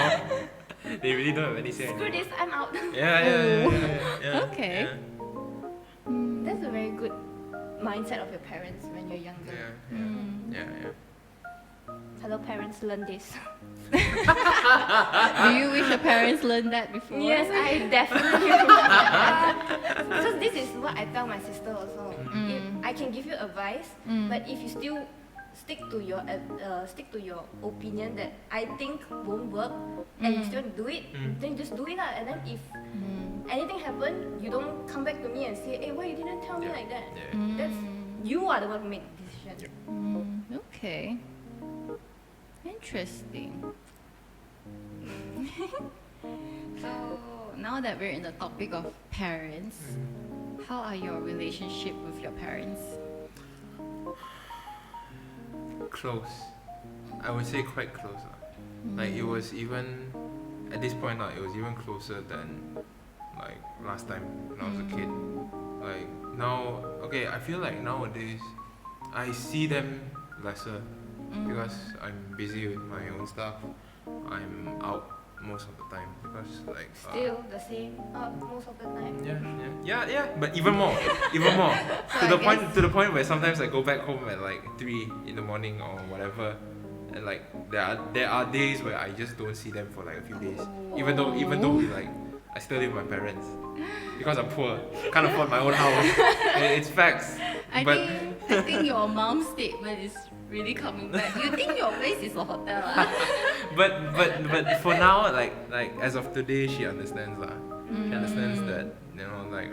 They really don't have any say Screw anymore. this, I'm out. Yeah. Okay. Yeah. That's a very good mindset of your parents when you're younger. Yeah. Hello parents, learn this. Do you wish your parents learned that before? Yes, I definitely want that. Because this is what I tell my sister also. If I can give you advice, but if you still stick to your opinion that I think won't work, and you still do it, then just do it lah. And then if anything happen, you don't come back to me and say, "Hey, why you didn't tell me like that?" That's you are the one who made the decision. Okay. Interesting. So now that we're in the topic of parents, how are your relationship with your parents? Close. I would say quite close. Like it was even at this point it was even closer than like last time when I was a kid. Like now, okay, I feel like nowadays I see them lesser because I'm busy with my own stuff. I'm out most of the time because like Still the same most of the time. yeah, but even more So to the point where sometimes I go back home at like 3 in the morning or whatever, and like there are days where I just don't see them for like a few days, even though we like I still live with my parents because I'm poor, can't afford my own house. It's facts. I But think your mom's statement is really coming back. You think your place is a hotel? but for now, like as of today, she understands lah. She understands that like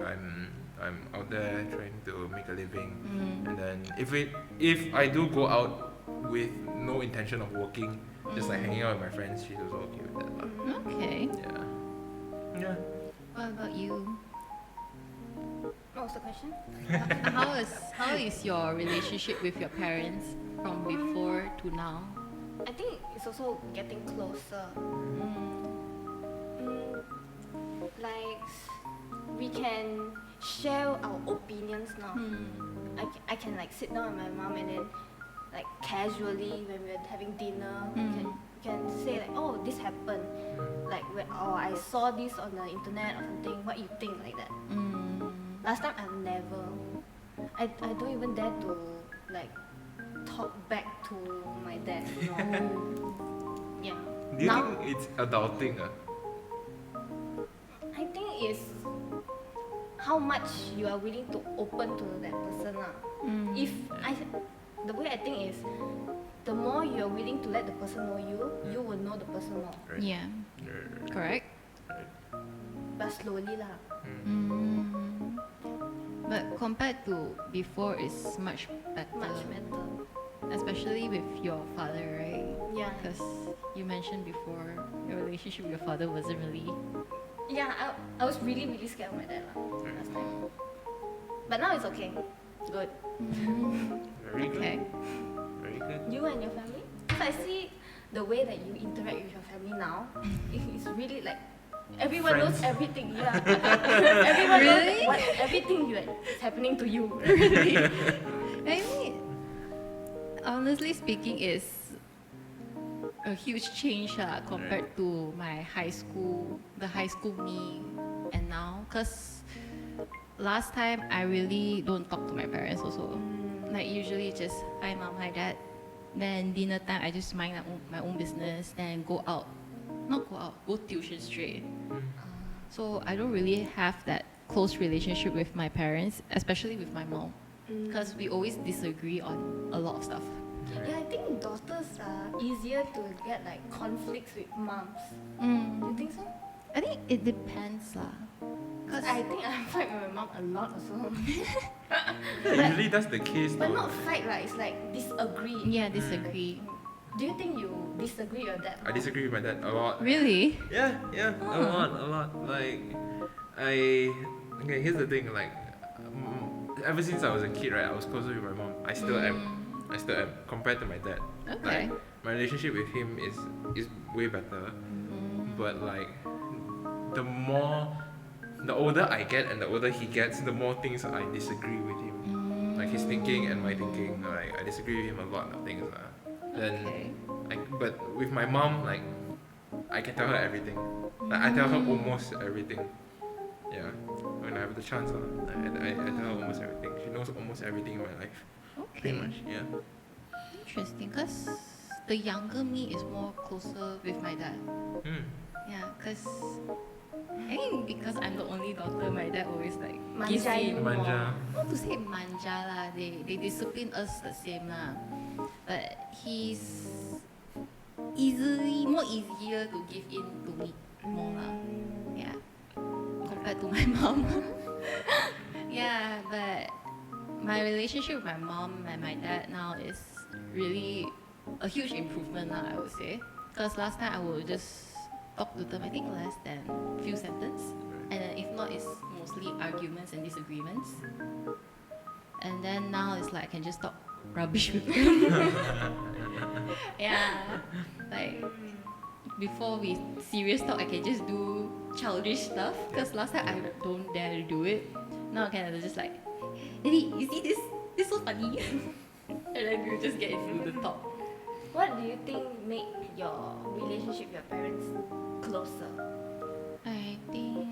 I'm out there trying to make a living, and then if I do go out with no intention of working, just like hanging out with my friends, she's also okay with that lah. Okay. Yeah. What about you? What was the question? How is your relationship with your parents from before to now? I think it's also getting closer. Like we can share our opinions now. I can like sit down with my mom and then like casually when we're having dinner, we can say like, oh, this happened, like I saw this on the internet or something. What you think like that? Last time I've never. I don't even dare to like talk back to my dad. Yeah. Do you Now, think it's adulting? I think it's how much you are willing to open to that person. The way I think is, the more you are willing to let the person know you will know the person more. Right. Yeah. Correct. But slowly lah. But compared to before, it's much better. Much better. Especially with your father, right? Yeah. Because you mentioned before your relationship with your father wasn't really. Yeah, I was really, really scared of my dad lah last time. But now it's okay. Good. Very good. Okay. Very good. You and your family? So I see the way that you interact with your family now. It's really like everyone knows Friends. everything. Yeah. Everyone Really? knows everything is happening to you. Really? I mean, honestly speaking, is a huge change compared to my the high school me and now. Because last time I really don't talk to my parents also. Like usually just hi mom, hi dad. Then dinner time I just mind my own business. Then go out not go out, go tuition straight. So I don't really have that close relationship with my parents, especially with my mom, because we always disagree on a lot of stuff. Yeah, I think daughters are easier to get like conflicts with moms. Do you think so? I think it depends lah. Because I think I fight with my mom a lot also. Yeah, usually that's the case But though. not fight, right? It's like disagree. Yeah, disagree. Do you think you disagree with that? I disagree with my dad a lot. Really? Yeah, a lot. Like, okay, here's the thing. Like, ever since I was a kid, right, I was closer with my mom. I still am. Compared to my dad. Okay. Like, my relationship with him is way better. But like, the older I get and the older he gets, the more things I disagree with him. Like his thinking and my thinking, like I disagree with him a lot of things. Then, but with my mom, like I can tell her everything. Like I tell her almost everything. Yeah, when I have the chance, I tell her almost everything. She knows almost everything in my life. Pretty Okay. much, yeah. Interesting, because the younger me is more closer with my dad. Yeah, because I think because I'm the only daughter, my dad always like gives Manja me you Manja. not to say manja lah, they discipline us the same lah. But he's more easier to give in to me more lah. Yeah. Compared to my mom. Yeah, but my relationship with my mom and my dad now is really a huge improvement lah, I would say. Because last time I would just talk to them, I think less than few sentences. And then if not, it's mostly arguments and disagreements. And then now it's like I can just talk rubbish with them. Yeah, like before we serious talk, I can just do childish stuff. Because last time I don't dare to do it. Now I can just like, Daddy, you see this? This is so funny. And then we'll just get into the talk. What do you think make your relationship with your parents closer? I think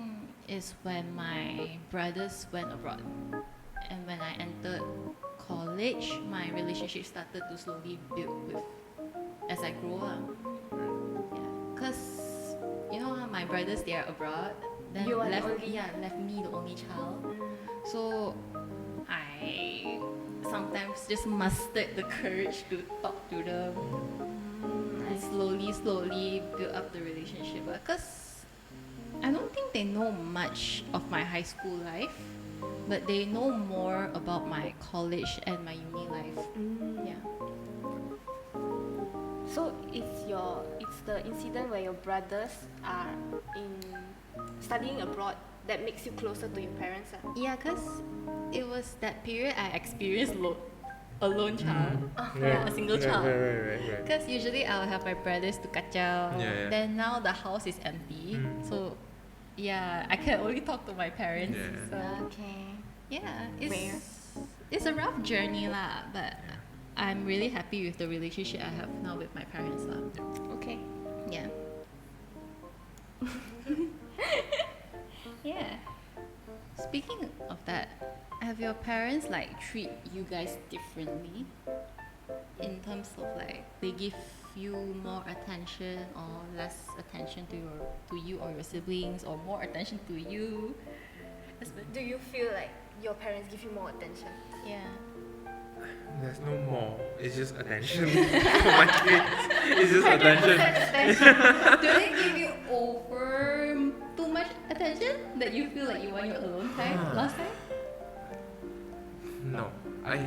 it's when my brothers went abroad. And when I entered college, my relationship started to slowly build with as I grow up. Yeah, cause you know how my brothers, they are abroad. Then You are the left only- left me the only child. So I sometimes just mustered the courage to talk to them and slowly build up the relationship. Because I don't think they know much of my high school life, but they know more about my college and my uni life. Yeah. So it's the incident where your brothers are in studying abroad that makes you closer to your parents. Yeah, because it was that period I experienced a lone child. Yeah, a single child. Right. Because usually I'll have my brothers to kacau. Yeah. Then now the house is empty. So yeah, I can only talk to my parents. Yeah. So Okay. yeah, Where? it's a rough journey lah, but I'm really happy with the relationship I have now with my parents lah. Okay. Yeah. Yeah. Speaking of that, have your parents like treat you guys differently? In terms of like they give you more attention or less attention to you or your siblings, or more attention to you? Do you feel like your parents give you more attention? Yeah. There's no more. It's just attention for my kids. It's just attention. Do they give you over too much attention that you feel like you want your alone time last time? No, I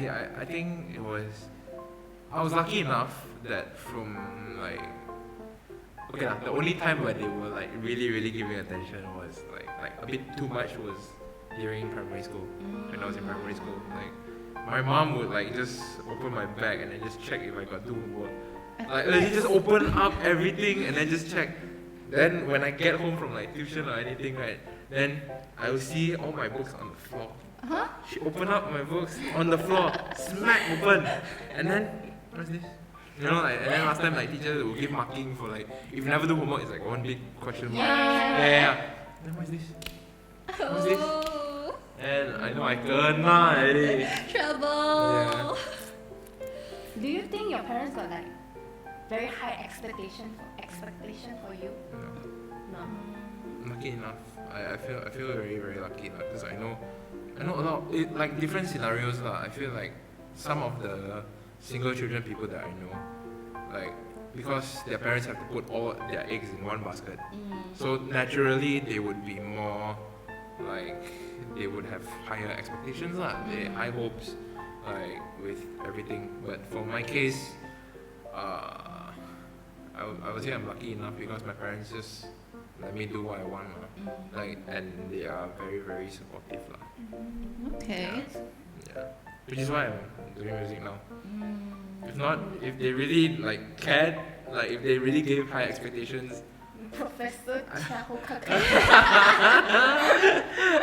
think it was. I was lucky enough that from like, okay lah, the only time where they were like really giving attention was like a bit too much was during primary school. When I was in primary school, like my mom would like just open my bag and then just check if I got do homework. Like she just open up everything and then just check. Then when I get home from like tuition or anything, right, then I will see all my books on the floor. She opened up my books on the floor, smack open, and then what's this? You know, like, and then last time like teachers will give marking for like if you never do homework, it's like one big question mark. Yeah. Then what's this? What's this? Oh, And I know I kena already. trouble. Do you think your parents got like very high expectation for expectation for you? No. No. Lucky enough. I feel very very lucky because I know a lot like different scenarios lah. I feel like some of the single children people that I know, like because their parents have to put all their eggs in one basket, so naturally they would be more like they would have higher expectations lah, high hopes like with everything. But for my case, I would say I'm lucky enough because my parents just let me do what I want lah. Like, and they are very very supportive lah. Okay. Yeah, which is why I'm doing music now. If not, if they really like cared, like if they really gave high expectations, Professor Chaho Kaka.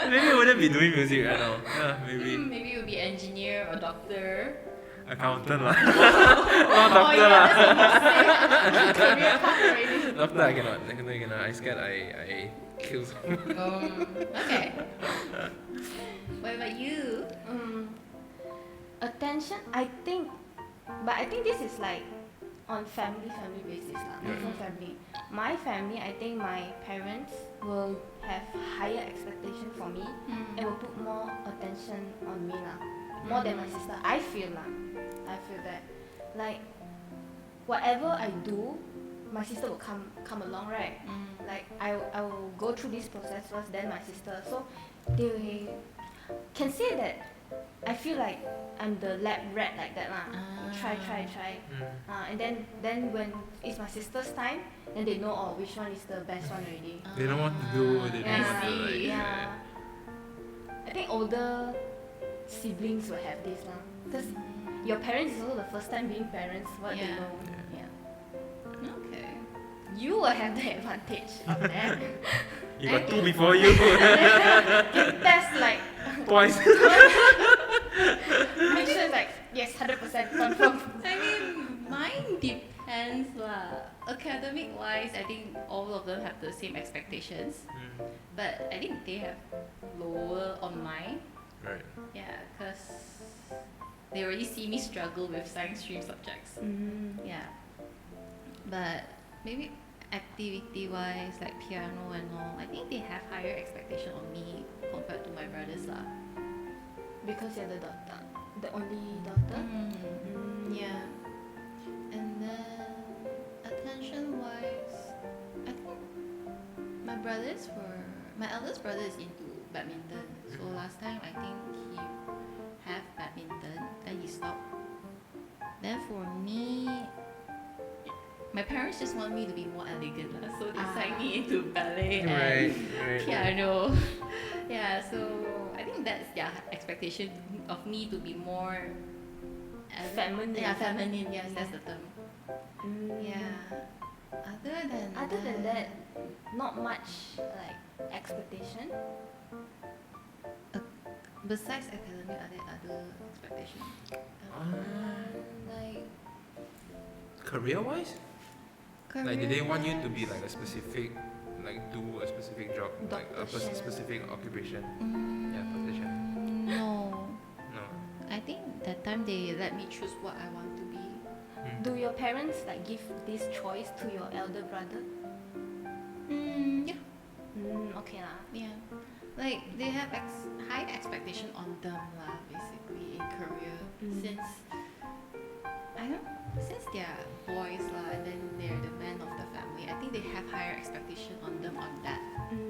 maybe I wouldn't be doing music right now. Yeah, maybe Maybe you'll be engineer or doctor. accountant lah. Not doctor lah. Career path already. Doctor I cannot. I scared I kill someone. Okay. What about you? Attention, I think this is like on family basis lah. Yeah. Different family. My family, I think my parents will have higher expectation for me and will put more attention on me lah, more than my sister. I feel that like whatever I do, my sister will come along, right? Like I will go through this process first, then my sister. So they can say that I feel like I'm the lab rat like that lah. Try. And then when it's my sister's time, then they know which one is the best one already. They know what to do. They know what to like. Yeah. I think older siblings will have this lah. Because your parents is also the first time being parents, what they Yeah. know. Yeah. Okay. You will have the advantage of that. You got two before you. You test like Twice. make sure it's like yes, 100% confirm. I mean, mine depends lah. Academic wise, I think all of them have the same expectations, but I think they have lower on mine. Right. Yeah, because they already see me struggle with science stream subjects. Yeah, but maybe activity wise, like piano and all, I think they have higher expectation on me compared to my brothers lah. Because you're the daughter, the only daughter. Yeah, and then attention wise, I think my eldest brother is into badminton. So last time I think he have badminton, then he stopped. Then for me, my parents just want me to be more elegant lah, so they signed me into ballet and piano. Yeah, so I think that's their expectation of me to be more Feminine. Yeah, feminine. Yes, that's the term. Yeah. Other than that, not much like expectation. Besides academic, are there other expectations? Like Career wise? Like, did they want you to be like a specific, like do a specific job, like a specific occupation? Yeah, position. No. No. I think that time they let me choose what I want to be. Do your parents like give this choice to your elder brother? Yeah. Okay lah. Yeah. Like they have high expectation on them lah, basically in career. Since they're boys lah, and then they're the man of the family, I think they have higher expectation on them on that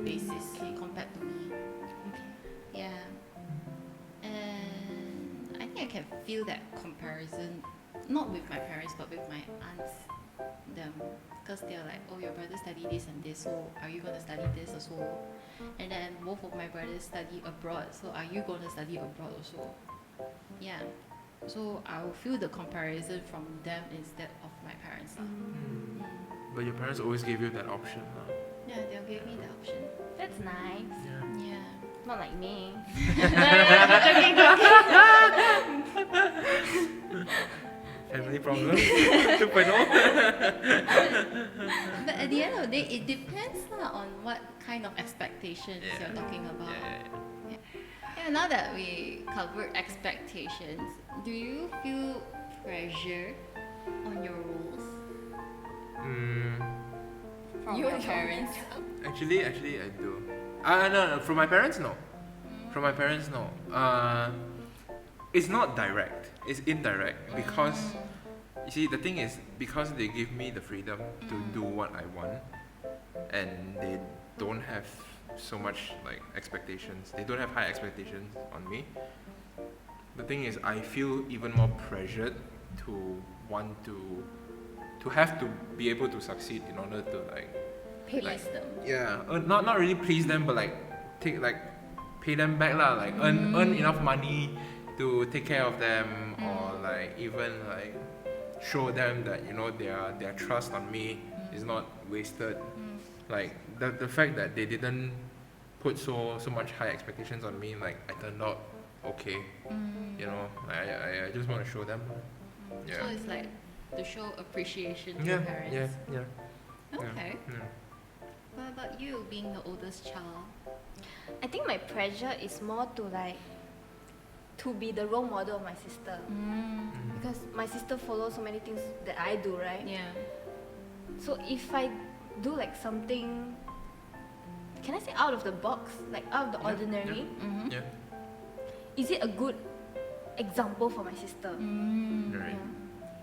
basis compared to me. Yeah. And I think I can feel that comparison, not with my parents but with my aunts, them, because they're like, oh, your brother studied this and this, so are you gonna study this also? And then both of my brothers study abroad, so are you gonna study abroad also? Yeah. So I'll feel the comparison from them instead of my parents. But your parents always gave you that option. Yeah, they'll give me the option. That's nice. Yeah. Yeah. Not like me. Family problem. 2.0. But at the end of the day, it depends on what kind of expectations you're talking about. Yeah, now that we covered expectations, do you feel pressure on your roles? from You your and your parents? Actually, I do. No, from my parents, no. From my parents, no. It's not direct. It's indirect because you see the thing is because they give me the freedom to do what I want, and they don't have so much like expectations. They don't have high expectations on me. The thing is, I feel even more pressured to want to have to be able to succeed in order to like Please them. yeah, not really please them, but like pay them back lah, like earn enough money to take care of them, or like even like show them that their trust on me is not wasted. Like the fact that they didn't put so much high expectations on me, like I turned out okay. I just want to show them. Yeah. So it's like to show appreciation to Yeah, your parents. yeah. Okay. Yeah. What about you, being the oldest child? I think my pressure is more to like to be the role model of my sister. Because my sister follows so many things that I do, right? Yeah. So if I do like something, can I say out of the box, like out of the ordinary, Mm-hmm. Yeah. is it a good example for my sister? Right. Yeah.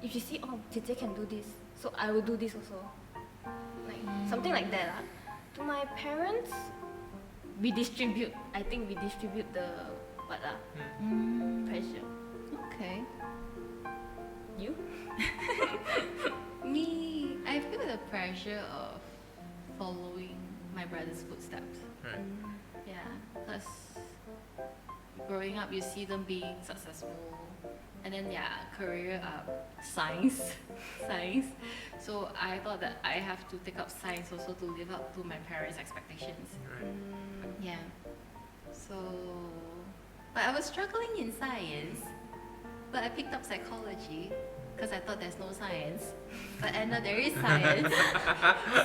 If she see, oh, Tete can do this, so I will do this also. Like something like that. To my parents, we distribute. I think we distribute the pressure. Okay. You? Me, I feel the pressure of following my brother's footsteps. Right. Yeah, because growing up, you see them being successful, and then career science. So I thought that I have to take up science also to live up to my parents' expectations. Right. Yeah. So, but I was struggling in science, but I picked up psychology because I thought there's no science, but I know there is science.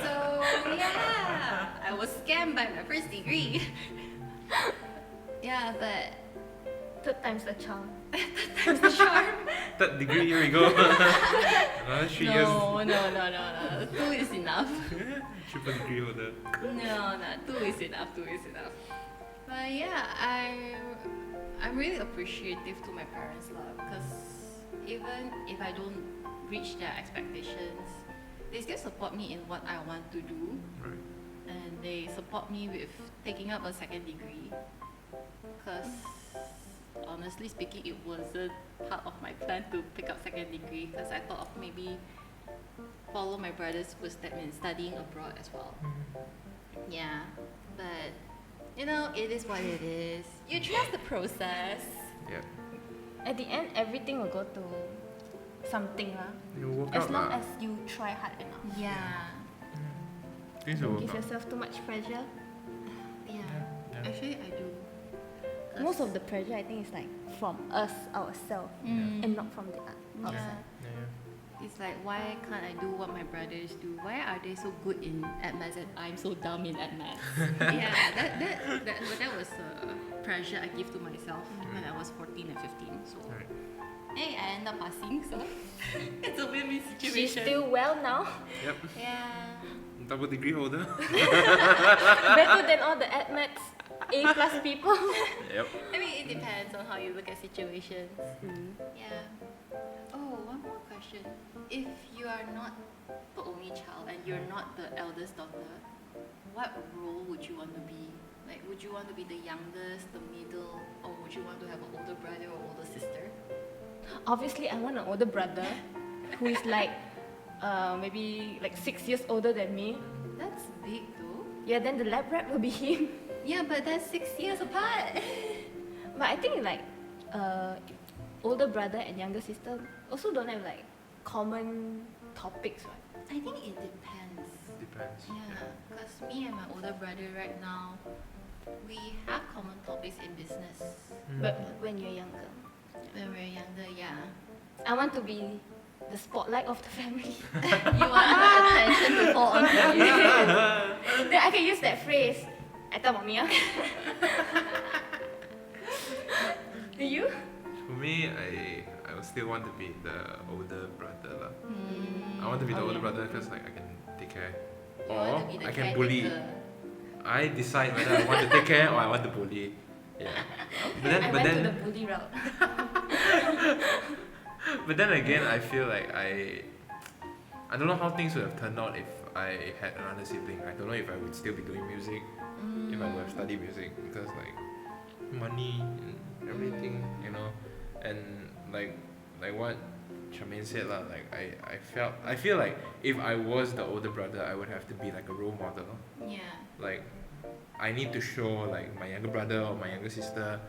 So yeah, I was scammed by my first degree. Yeah, but Third time's the charm. that's the charm. Third degree, here we go. Another 3 years. No. 2 is enough. Triple degree holder. No, 2 is enough. But yeah, I'm really appreciative to my parents lah, because even if I don't reach their expectations, they still support me in what I want to do, Right. and they support me with taking up a second degree. Because honestly speaking, it wasn't part of my plan to pick up second degree, because I thought of maybe follow my brother's footsteps in studying abroad as well. Yeah, but it is what it is. You trust the process. Yeah. At the end, everything will go to something lah. You work As out long lah. as you try hard enough. Yeah, Things will Don't give work out. yourself too much pressure. yeah. Yeah. Actually, I do. Most of the pressure, I think, is like from us ourselves and not from the outside. Yeah. It's like, why can't I do what my brothers do? Why are they so good in maths and I'm so dumb in maths? Yeah, that was a pressure I give to myself when I was 14 and 15. So, Right. hey, I end up passing. So it's a win-win situation. She's still well now. Yep. Yeah. Double degree holder. Better than all the AdMax A+ people. Yep. I mean, it depends on how you look at situations. Yeah. Oh, one more question. If you are not the only child and you're not the eldest daughter, what role would you want to be? Like, would you want to be the youngest, the middle, or would you want to have an older brother or older sister? Obviously, I want an older brother who is like maybe like 6 years older than me. That's big though. Yeah, then the lab rat will be him. Yeah, but that's 6 years apart. But I think like older brother and younger sister also don't have like common topics, right? I think it depends. Depends. Yeah, because me and my older brother right now, we have common topics in business. But when you're younger, When we're younger, yeah. I want to be the spotlight of the family. You want the attention to fall on you. Then I can use that phrase. I thought mommy. Do you? For me, I would still want to be the older brother lah. I want to be the Oh, older yeah. brother because like I can take care You Or want to be the I can bully. caretaker. I decide whether I want to take care or I want to bully. Yeah. I went to the bully route. But then again, I feel like I don't know how things would have turned out if I had another sibling. I don't know if I would still be doing music, if I would have studied music, because like money and everything, you know, and like what Charmaine said lah. Like I feel like if I was the older brother, I would have to be like a role model. Yeah. Like I need to show like my younger brother or my younger sister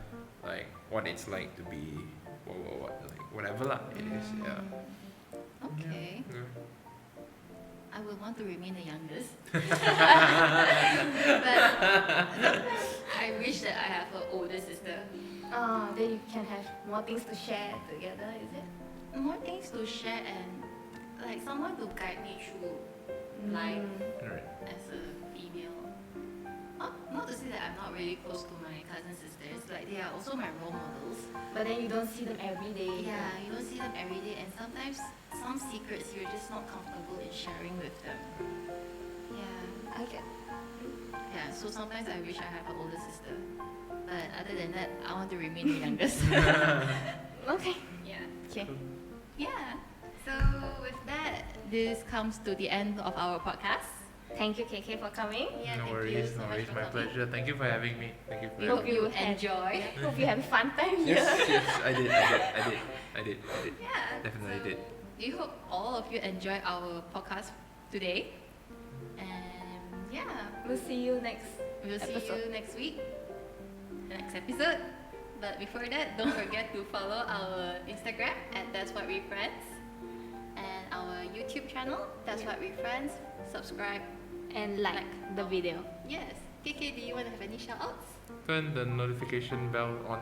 like what it's like to be like whatever lah it is. Yeah. Okay. Yeah. I would want to remain the youngest. But I wish that I have an older sister. Then you can have more things to share together, is it? More things to share and like someone to guide me through life Alright. as a female. Not to say that I'm not really close to my cousin sisters. Like they are also my role models. But then you don't see them every day. Yeah, you don't see them every day, and sometimes some secrets you're just not comfortable in sharing with them. Yeah. I get. Yeah, so sometimes I wish I have an older sister. But other than that, I want to remain the youngest. Okay. Yeah. Okay. Yeah. So with that, this comes to the end of our podcast. Thank you, KK, for coming. Yeah, No thank worries, you so no much worries. for My coming. pleasure. Thank you for having me. Thank you for We having hope me. you Hope you enjoy. Hope you have a fun time here. Yes, I did. Yeah. Definitely so did. We hope all of you enjoy our podcast today. And yeah, We'll see you next. we'll see Episode. you next week, the next episode. But before that, don't forget to follow our Instagram at That's What We Friends and our YouTube channel, That's What We Friends. Subscribe. And like the video. Yes. KK, do you want to have any shout outs Turn the notification bell on.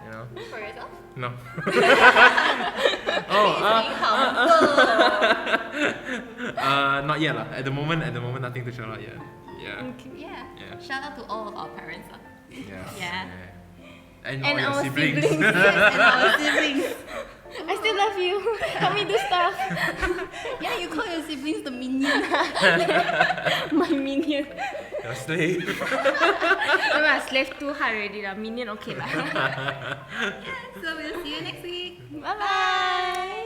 You know? for yourself? No. Not yet lah. At the moment, nothing to shout out yet. Yeah. Yeah. Yeah. Shout out to all of our parents. Yeah. Yeah. And And all our your siblings. siblings. And our siblings. I still love you. Help me do stuff. Yeah, you call your siblings the minion. My minion. Your slave. I'm a slave too hard already lah. Minion okay lah. So we'll see you next week. Bye bye.